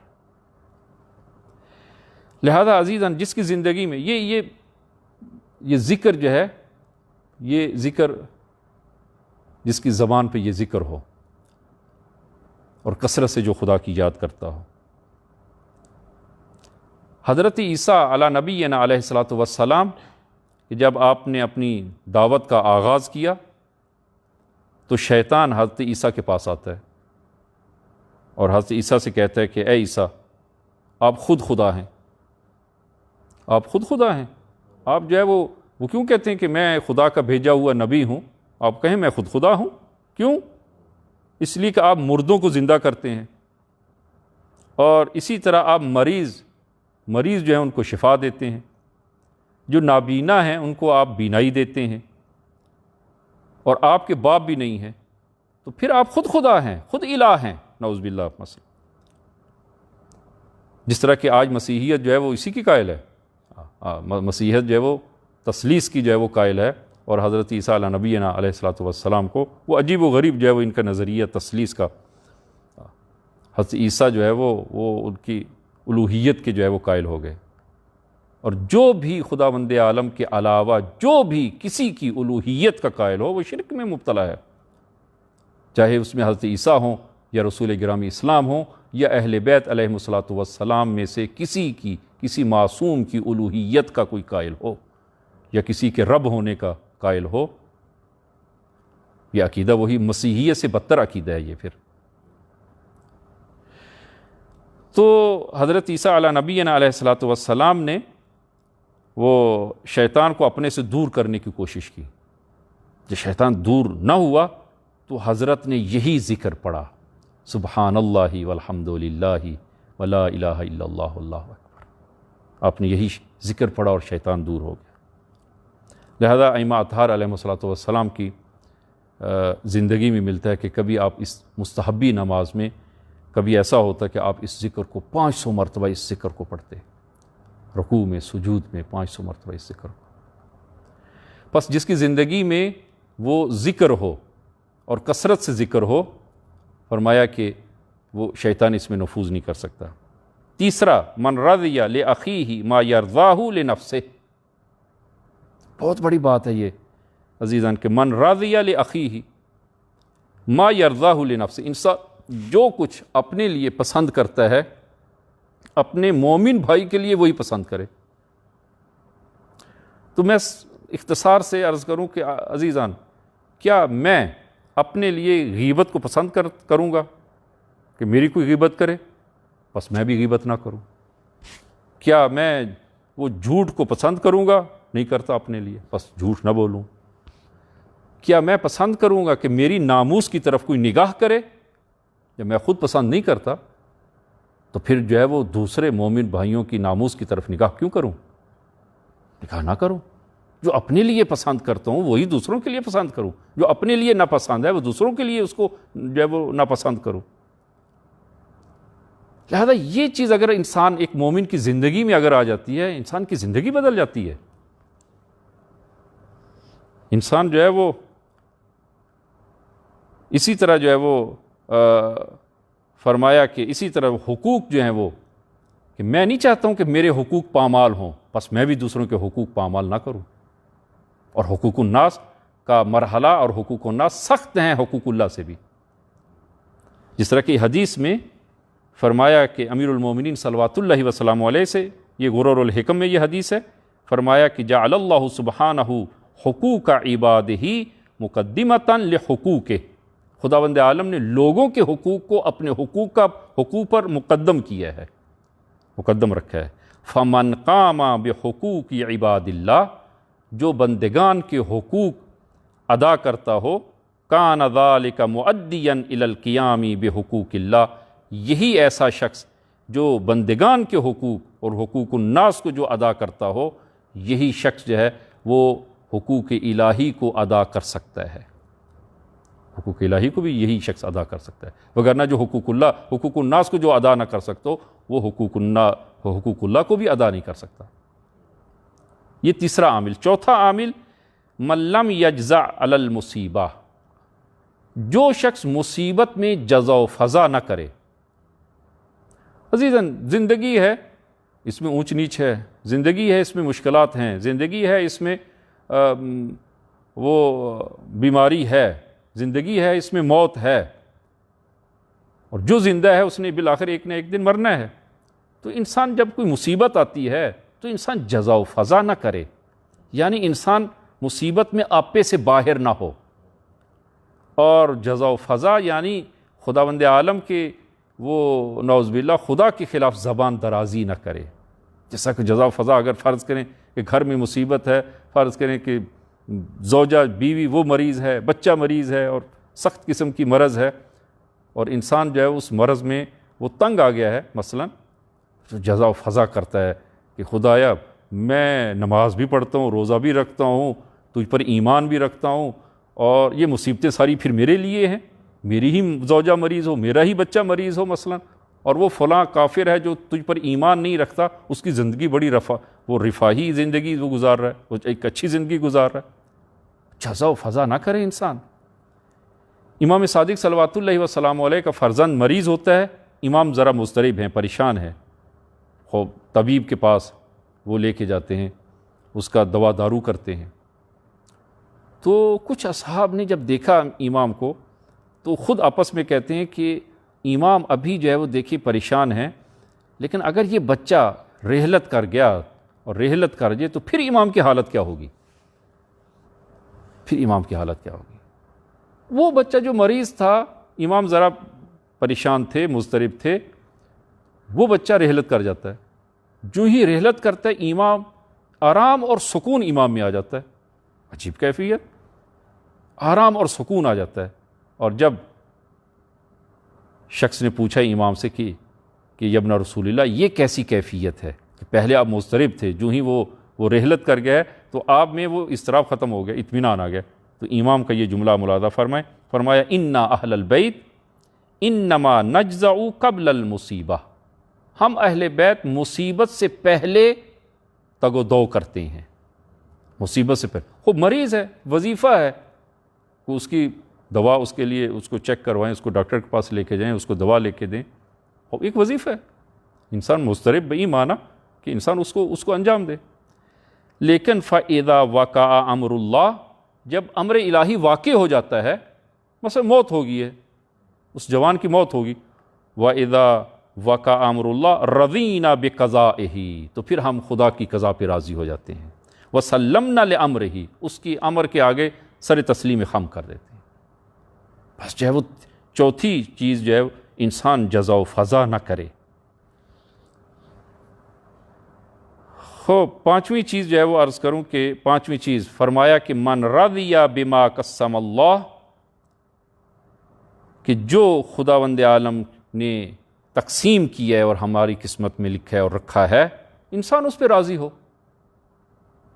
لہذا عزیزاً جس کی زندگی میں یہ ذکر جو ہے، یہ ذکر جس کی زبان پہ یہ ذکر ہو اور کثرت سے جو خدا کی یاد کرتا ہو۔ حضرت عیسیٰ علی نبینا علیہ الصلاۃ والسلام کہ جب آپ نے اپنی دعوت کا آغاز کیا تو شیطان حضرت عیسیٰ کے پاس آتا ہے اور حضرت عیسیٰ سے کہتا ہے کہ اے عیسیٰ، آپ خود خدا ہیں، آپ خود خدا ہیں۔ آپ جو ہے وہ کیوں کہتے ہیں کہ میں خدا کا بھیجا ہوا نبی ہوں؟ آپ کہیں میں خود خدا ہوں۔ کیوں؟ اس لیے کہ آپ مردوں کو زندہ کرتے ہیں، اور اسی طرح آپ مریض جو ہیں ان کو شفا دیتے ہیں، جو نابینا ہیں ان کو آپ بینائی دیتے ہیں، اور آپ کے باپ بھی نہیں ہیں، تو پھر آپ خود خدا ہیں، خود الہ ہیں، نعوذ باللہ مثلا۔ جس طرح کہ آج مسیحیت جو ہے وہ اسی کی قائل ہے، مسیحیت جو ہے وہ تثلیث کی جو ہے وہ قائل ہے، اور حضرت عیسیٰ علیہ نبینا علیہ الصلاۃ والسلام کو وہ عجیب و غریب جو ہے وہ ان کا نظریہ تثلیث کا، حضرت عیسیٰ جو ہے وہ ان کی الوہیت کے جو ہے وہ قائل ہو گئے، اور جو بھی خداوند عالم کے علاوہ جو بھی کسی کی الوہیت کا قائل ہو وہ شرک میں مبتلا ہے، چاہے اس میں حضرت عیسیٰ ہوں یا رسول گرامی اسلام ہوں یا اہل بیت علیہ الصلاۃ والسلام میں سے کسی معصوم کی الوہیت کا کوئی قائل ہو یا کسی کے رب ہونے کا قائل ہو۔ یہ عقیدہ وہی مسیحیت سے بدتر عقیدہ ہے یہ۔ پھر تو حضرت عیسیٰ علیہ نبینا علیہ الصلاۃ والسلام نے وہ شیطان کو اپنے سے دور کرنے کی کوشش کی۔ جب شیطان دور نہ ہوا تو حضرت نے یہی ذکر پڑھا، سبحان اللہ والحمد للہ ولا الہ الا اللہ واللہ اکبر۔ آپ نے یہی ذکر پڑھا اور شیطان دور ہو گیا۔ لہذا ائمہ اطہار علیہ الصلاۃ والسلام کی زندگی میں ملتا ہے کہ کبھی آپ اس مستحبی نماز میں کبھی ایسا ہوتا ہے کہ آپ اس ذکر کو 500 مرتبہ اس ذکر کو پڑھتے، رکوع میں سجود میں 500 مرتبہ اس ذکر کو۔ پس جس کی زندگی میں وہ ذکر ہو اور کثرت سے ذکر ہو، فرمایا کہ وہ شیطان اس میں نفوذ نہیں کر سکتا۔ تیسرا، من رضی لأخیہ ما یرضاہ لنفسہ، بہت بڑی بات ہے یہ عزیزان، کہ من رضی لأخیہ ما یرضاہ لنفسہ، انسان جو کچھ اپنے لیے پسند کرتا ہے اپنے مومن بھائی کے لیے وہی پسند کرے۔ تو میں اختصار سے عرض کروں کہ عزیزان، کیا میں اپنے لیے غیبت کو پسند کروں گا کہ میری کوئی غیبت کرے، بس میں بھی غیبت نہ کروں؟ کیا میں وہ جھوٹ کو پسند کروں گا؟ نہیں کرتا اپنے لیے، بس جھوٹ نہ بولوں۔ کیا میں پسند کروں گا کہ میری ناموس کی طرف کوئی نگاہ کرے؟ جب میں خود پسند نہیں کرتا تو پھر جو ہے وہ دوسرے مومن بھائیوں کی ناموس کی طرف نگاہ کیوں کروں؟ نگاہ نہ کروں۔ جو اپنے لیے پسند کرتا ہوں وہی دوسروں کے لیے پسند کروں، جو اپنے لیے ناپسند ہے وہ دوسروں کے لیے اس کو جو ہے وہ ناپسند کروں۔ لہذا یہ چیز اگر انسان ایک مومن کی زندگی میں اگر آ جاتی ہے، انسان کی زندگی بدل جاتی ہے۔ انسان جو ہے وہ اسی طرح جو ہے وہ فرمایا کہ اسی طرح حقوق جو ہیں وہ کہ میں نہیں چاہتا ہوں کہ میرے حقوق پامال ہوں، بس میں بھی دوسروں کے حقوق پامال نہ کروں۔ اور حقوق الناس کا مرحلہ اور حقوق الناس سخت ہیں حقوق اللہ سے بھی، جس طرح کہ حدیث میں فرمایا کہ امیر المومنین صلوات اللہ وسلام علیہ سے، یہ غرر الحکم میں یہ حدیث ہے، فرمایا کہ جعل اللہ سبحانہ حقوق عبادہ مقدمۃ لحقوقہ، خداوند عالم نے لوگوں کے حقوق کو اپنے حقوق پر مقدم کیا ہے، مقدم رکھا ہے۔ فمن قام بحقوق عباد اللہ، جو بندگان کے حقوق ادا کرتا ہو، کان ذلک مؤدیا الی القیام بحقوق اللہ، یہی ایسا شخص جو بندگان کے حقوق اور حقوق الناس کو جو ادا کرتا ہو، یہی شخص جو ہے وہ حقوق الہی کو ادا کر سکتا ہے، حقوق الہی کو بھی یہی شخص ادا کر سکتا ہے، وگرنہ جو حقوق الناس کو جو ادا نہ کر سکتا ہو وہ حقوق اللہ کو بھی ادا نہیں کر سکتا۔ یہ تیسرا عامل۔ چوتھا عامل، من لم یجزع علی المصیبہ، جو شخص مصیبت میں جزع و فضا نہ کرے۔ عزیزاً، زندگی ہے اس میں اونچ نیچ ہے، زندگی ہے اس میں مشکلات ہیں، زندگی ہے اس میں وہ بیماری ہے، زندگی ہے اس میں موت ہے، اور جو زندہ ہے اس نے بالآخر ایک نہ ایک دن مرنا ہے۔ تو انسان جب کوئی مصیبت آتی ہے تو انسان جزا و فضا نہ کرے، یعنی انسان مصیبت میں آپے سے باہر نہ ہو، اور جزا و فضا یعنی خداوند عالم کے وہ نعوذ باللہ خدا کے خلاف زبان درازی نہ کرے۔ جیسا کہ جزا و فضا اگر فرض کریں کہ گھر میں مصیبت ہے، فرض کریں کہ زوجہ بیوی وہ مریض ہے، بچہ مریض ہے اور سخت قسم کی مرض ہے، اور انسان جو ہے اس مرض میں وہ تنگ آ گیا ہے مثلا، تو جزا و فضا کرتا ہے کہ خدایا میں نماز بھی پڑھتا ہوں، روزہ بھی رکھتا ہوں، تجھ پر ایمان بھی رکھتا ہوں، اور یہ مصیبتیں ساری پھر میرے لیے ہیں، میری ہی زوجہ مریض ہو، میرا ہی بچہ مریض ہو مثلا، اور وہ فلاں کافر ہے جو تجھ پر ایمان نہیں رکھتا، اس کی زندگی بڑی وہ رفاہی زندگی وہ گزار رہا ہے، وہ ایک اچھی زندگی گزار رہا ہے۔ جزا و فضا نہ کرے انسان۔ امام صادق صلوات اللہ وسلام علیہ کا فرزند مریض ہوتا ہے، امام ذرا مضطرب ہیں، پریشان ہیں، خوب طبیب کے پاس وہ لے کے جاتے ہیں، اس کا دوا دارو کرتے ہیں۔ تو کچھ اصحاب نے جب دیکھا امام کو تو خود آپس میں کہتے ہیں کہ امام ابھی جو ہے وہ دیکھیے پریشان ہیں، لیکن اگر یہ بچہ رحلت کر گیا اور رحلت کر جائے تو پھر امام کی حالت کیا ہوگی، پھر امام کی حالت کیا ہوگی۔ وہ بچہ جو مریض تھا، امام ذرا پریشان تھے، مضطرب تھے، وہ بچہ رحلت کر جاتا ہے، جو ہی رحلت کرتا ہے امام آرام اور سکون امام میں آ جاتا ہے۔ عجیب کیفیت، آرام اور سکون آ جاتا ہے۔ اور جب شخص نے پوچھا امام سے کہ یبن رسول اللہ یہ کیسی کیفیت ہے کہ پہلے آپ مضطرب تھے، جو ہی وہ رحلت کر گیا ہے تو آپ میں وہ اضطراب ختم ہو گیا، اطمینان آ گیا۔ تو امام کا یہ جملہ ملاحظہ فرمایا انا اہل البیت انما نجزع قبل المصیبہ، ہم اہل بیت مصیبت سے پہلے تگ و دو کرتے ہیں، مصیبت سے پہلے۔ خوب مریض ہے، وظیفہ ہے، اس کی دوا اس کے لیے اس کو چیک کروائیں، اس کو ڈاکٹر کے پاس لے کے جائیں، اس کو دوا لے کے دیں، اور ایک وظیفہ ہے، انسان مضطرب بئی مانا کہ انسان اس کو انجام دے۔ لیکن فَإِذَا وَقَعَ أَمْرُ اللَّهِ، جب امر الہی واقع ہو جاتا ہے، مثلا موت ہوگی ہے، اس جوان کی موت ہوگی، وَإِذَا وَقَعَ أَمْرُ اللَّهِ رَضِينَا بِقَضَائِهِ، تو پھر ہم خدا کی قضا پہ راضی ہو جاتے ہیں، وَسَلَّمْنَا لِأَمْرِهِ، اس کی امر کے آگے سر تسلیم خم کر دیتے ہیں۔ بس جو ہے وہ چوتھی چیز جو ہے انسان جزا و فضا نہ کرے۔ پانچویں چیز جو ہے وہ عرض کروں کہ پانچویں چیز فرمایا کہ من رضی بما قسم اللہ، کہ جو خداوند عالم نے تقسیم کیا ہے اور ہماری قسمت میں لکھا ہے اور رکھا ہے، انسان اس پہ راضی ہو،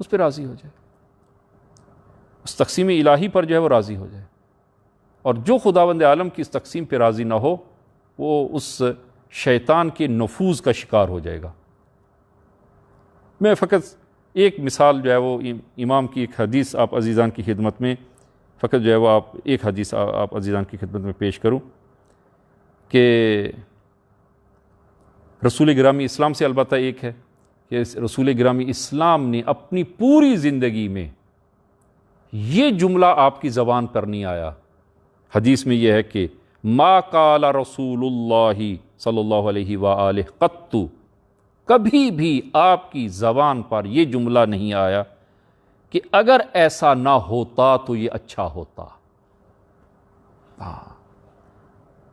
اس پہ راضی ہو جائے، اس تقسیم الہی پر جو ہے وہ راضی ہو جائے، اور جو خداوند عالم کی اس تقسیم پہ راضی نہ ہو وہ اس شیطان کے نفوذ کا شکار ہو جائے گا۔ میں فقط ایک مثال جو ہے وہ امام کی ایک حدیث آپ عزیزان کی خدمت میں فقط جو ہے وہ ایک حدیث آپ عزیزان کی خدمت میں پیش کروں کہ رسول گرامی اسلام سے البتہ ایک ہے کہ رسول گرامی اسلام نے اپنی پوری زندگی میں یہ جملہ آپ کی زبان پر نہیں آیا۔ حدیث میں یہ ہے کہ ما قال رسول اللہ صلی اللہ علیہ وآلہ قط، کبھی بھی آپ کی زبان پر یہ جملہ نہیں آیا کہ اگر ایسا نہ ہوتا تو یہ اچھا ہوتا،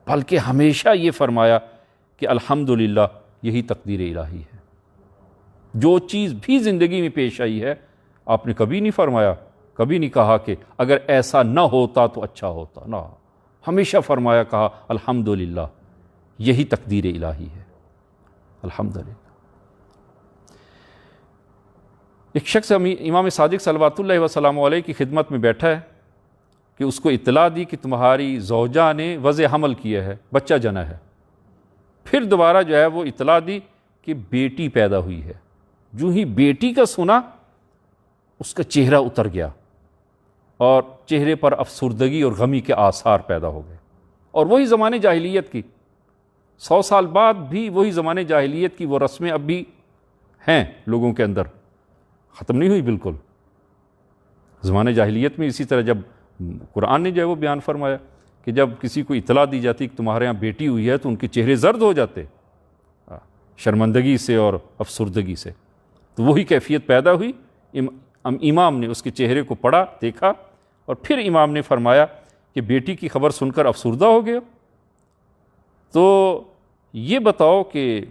بلکہ ہمیشہ یہ فرمایا کہ الحمدللہ یہی تقدیر الہی ہے۔ جو چیز بھی زندگی میں پیش آئی ہے آپ نے کبھی نہیں فرمایا، کبھی نہیں کہا کہ اگر ایسا نہ ہوتا تو اچھا ہوتا، نہ، ہمیشہ فرمایا کہا الحمدللہ یہی تقدیر الہی ہے، الحمدللہ۔ ایک شخص امام صادق صلوات اللہ وسلام علیہ کی خدمت میں بیٹھا ہے کہ اس کو اطلاع دی کہ تمہاری زوجہ نے وضع حمل کیا ہے، بچہ جنا ہے۔ پھر دوبارہ جو ہے وہ اطلاع دی کہ بیٹی پیدا ہوئی ہے۔ جو ہی بیٹی کا سنا اس کا چہرہ اتر گیا اور چہرے پر افسردگی اور غمی کے آثار پیدا ہو گئے، اور وہی زمانے جاہلیت کی، 100 سال بعد بھی وہی زمانے جاہلیت کی وہ رسمیں اب بھی ہیں لوگوں کے اندر، ختم نہیں ہوئی بالکل۔ زمانے جاہلیت میں اسی طرح جب قرآن نے جو ہے وہ بیان فرمایا کہ جب کسی کو اطلاع دی جاتی کہ تمہارے یہاں بیٹی ہوئی ہے تو ان کے چہرے زرد ہو جاتے شرمندگی سے اور افسردگی سے. تو وہی کیفیت پیدا ہوئی. امام نے اس کے چہرے کو پڑھا، دیکھا، اور پھر امام نے فرمایا کہ بیٹی کی خبر سن کر افسردہ ہو گیا. تو یہ بتاؤ کہ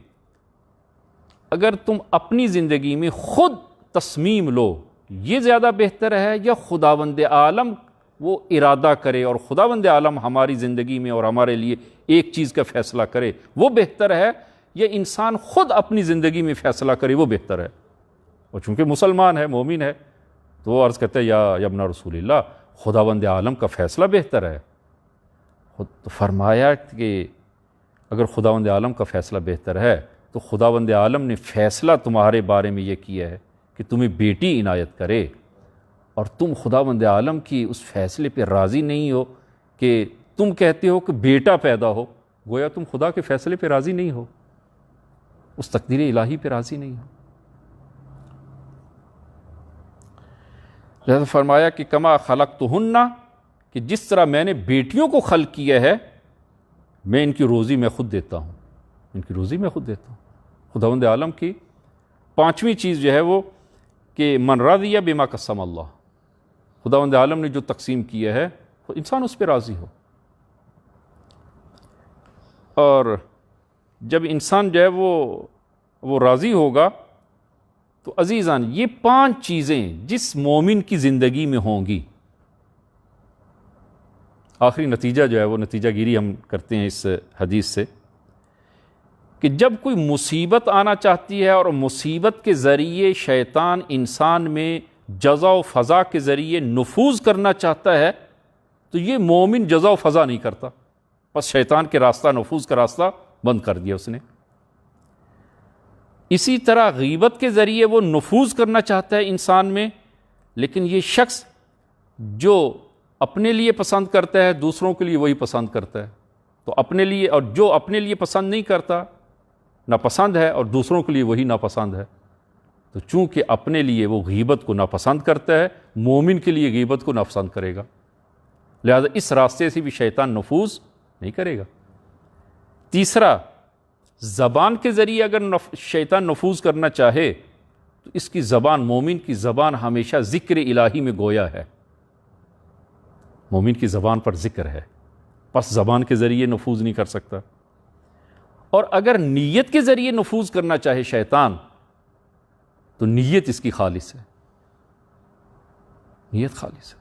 اگر تم اپنی زندگی میں خود تصمیم لو یہ زیادہ بہتر ہے، یا خداوند عالم وہ ارادہ کرے اور خداوند عالم ہماری زندگی میں اور ہمارے لیے ایک چیز کا فیصلہ کرے وہ بہتر ہے، یا انسان خود اپنی زندگی میں فیصلہ کرے وہ بہتر ہے؟ اور چونکہ مسلمان ہے، مومن ہے، تو وہ عرض کرتے ہیں یا ابن رسول اللہ خداوند عالم کا فیصلہ بہتر ہے. تو فرمایا کہ اگر خداوند عالم کا فیصلہ بہتر ہے تو خداوند عالم نے فیصلہ تمہارے بارے میں یہ کیا ہے کہ تمہیں بیٹی عنایت کرے، اور تم خداوند عالم کی اس فیصلے پہ راضی نہیں ہو کہ تم کہتے ہو کہ بیٹا پیدا ہو. گویا تم خدا کے فیصلے پہ راضی نہیں ہو، اس تقدیر الہی پہ راضی نہیں ہو. لہذا فرمایا کہ کما خلقتہن، کہ جس طرح میں نے بیٹیوں کو خلق کیا ہے میں ان کی روزی میں خود دیتا ہوں، ان کی روزی میں خود دیتا ہوں. خداوند عالم کی پانچویں چیز جو ہے وہ کہ من رضی بما قسم اللہ، خداوند عالم نے جو تقسیم کیا ہے انسان اس پہ راضی ہو. اور جب انسان جو ہے وہ راضی ہوگا تو عزیزان یہ پانچ چیزیں جس مومن کی زندگی میں ہوں گی، آخری نتیجہ جو ہے وہ نتیجہ گیری ہم کرتے ہیں اس حدیث سے کہ جب کوئی مصیبت آنا چاہتی ہے اور مصیبت کے ذریعے شیطان انسان میں جزا و فضا کے ذریعے نفوذ کرنا چاہتا ہے تو یہ مومن جزا و فضا نہیں کرتا، بس شیطان کے راستہ، نفوذ کا راستہ بند کر دیا اس نے. اسی طرح غیبت کے ذریعے وہ نفوذ کرنا چاہتا ہے انسان میں، لیکن یہ شخص جو اپنے لیے پسند کرتا ہے دوسروں کے لیے وہی پسند کرتا ہے. تو اپنے لیے، اور جو اپنے لیے پسند نہیں کرتا ناپسند ہے، اور دوسروں کے لیے وہی ناپسند ہے. تو چونکہ اپنے لیے وہ غیبت کو ناپسند کرتا ہے، مومن کے لیے غیبت کو ناپسند کرے گا، لہذا اس راستے سے بھی شیطان نفوذ نہیں کرے گا. تیسرا، زبان کے ذریعے اگر شیطان نفوذ کرنا چاہے تو اس کی زبان، مومن کی زبان ہمیشہ ذکر الہی میں گویا ہے، مومن کی زبان پر ذکر ہے، پس زبان کے ذریعے نفوذ نہیں کر سکتا. اور اگر نیت کے ذریعے نفوذ کرنا چاہے شیطان تو نیت اس کی خالص ہے، نیت خالص ہے.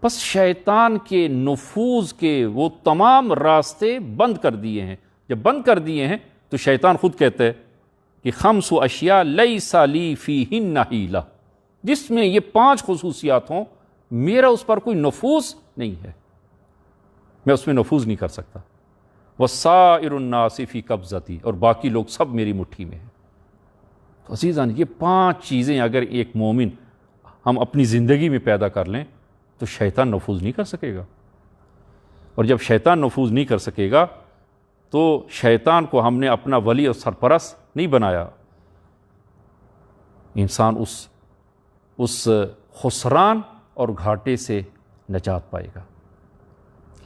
پس شیطان کے نفوذ کے وہ تمام راستے بند کر دیے ہیں. جب بند کر دیے ہیں تو شیطان خود کہتا ہے کہ خمس اشیاء لیس لی فیہن حیلہ، جس میں یہ پانچ خصوصیات ہوں میرا اس پر کوئی نفوذ نہیں ہے، میں اس میں نفوذ نہیں کر سکتا. وَسَائِرُ النَّاسِ فِي قَبْضَتِي، اور باقی لوگ سب میری مٹھی میں ہیں. تو عزیزان یہ پانچ چیزیں اگر ایک مومن ہم اپنی زندگی میں پیدا کر لیں تو شیطان نفوذ نہیں کر سکے گا. اور جب شیطان نفوذ نہیں کر سکے گا تو شیطان کو ہم نے اپنا ولی اور سرپرست نہیں بنایا. انسان اس خسران اور گھاٹے سے نجات پائے گا.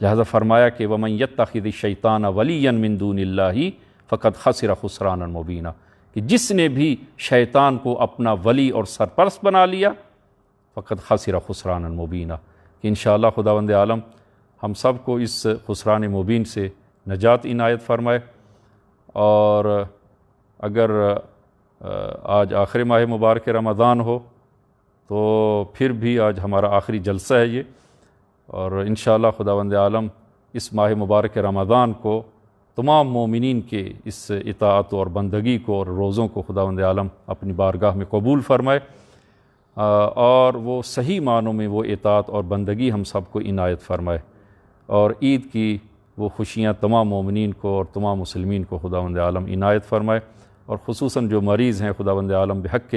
لہذا فرمایا کہ وَمَن يَتَّخِذِ الشَّيْطَانَ وَلِيًّا مِن دُونِ اللَّهِ فَقَدْ خَسِرَ خُسْرَانًا مُبِينًا، کہ جس نے بھی شیطان کو اپنا ولی اور سرپرست بنا لیا فقد خسر خسرانا مبینہ، کہ انشاءاللہ خداوند عالم ہم سب کو اس خسران مبین سے نجات عنایت فرمائے. اور اگر آج آخر ماہ مبارک رمضان ہو تو پھر بھی آج ہمارا آخری جلسہ ہے یہ، اور انشاءاللہ خداوند عالم اس ماہ مبارک رمضان کو تمام مومنین کے اس اطاعت اور بندگی کو اور روزوں کو خداوند عالم اپنی بارگاہ میں قبول فرمائے، اور وہ صحیح معنوں میں وہ اطاعت اور بندگی ہم سب کو عنایت فرمائے. اور عید کی وہ خوشیاں تمام مومنین کو اور تمام مسلمین کو خداوند عالم عنایت فرمائے. اور خصوصاً جو مریض ہیں خداوند عالم بحق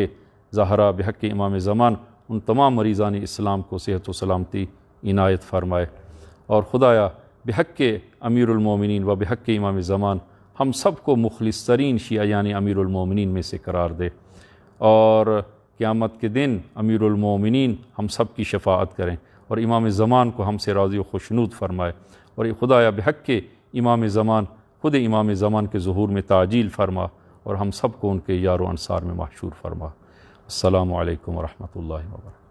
زہرا، بحق امام زمان، ان تمام مریضان اسلام کو صحت و سلامتی عنایت فرمائے. اور خدایا بحق امیر المومنین و بحق امام زمان ہم سب کو مخلص ترین شیعہ یعنی امیر المومنین میں سے قرار دے، اور قیامت کے دن امیر المومنین ہم سب کی شفاعت کریں. اور امام زمان کو ہم سے راضی و خوشنود فرمائے، اور خدایا بحق کے امام زمان خود امام زمان کے ظہور میں تعجیل فرما، اور ہم سب کو ان کے یار و انصار میں محشور فرما۔ السلام علیکم ورحمۃ اللہ وبرکاتہ۔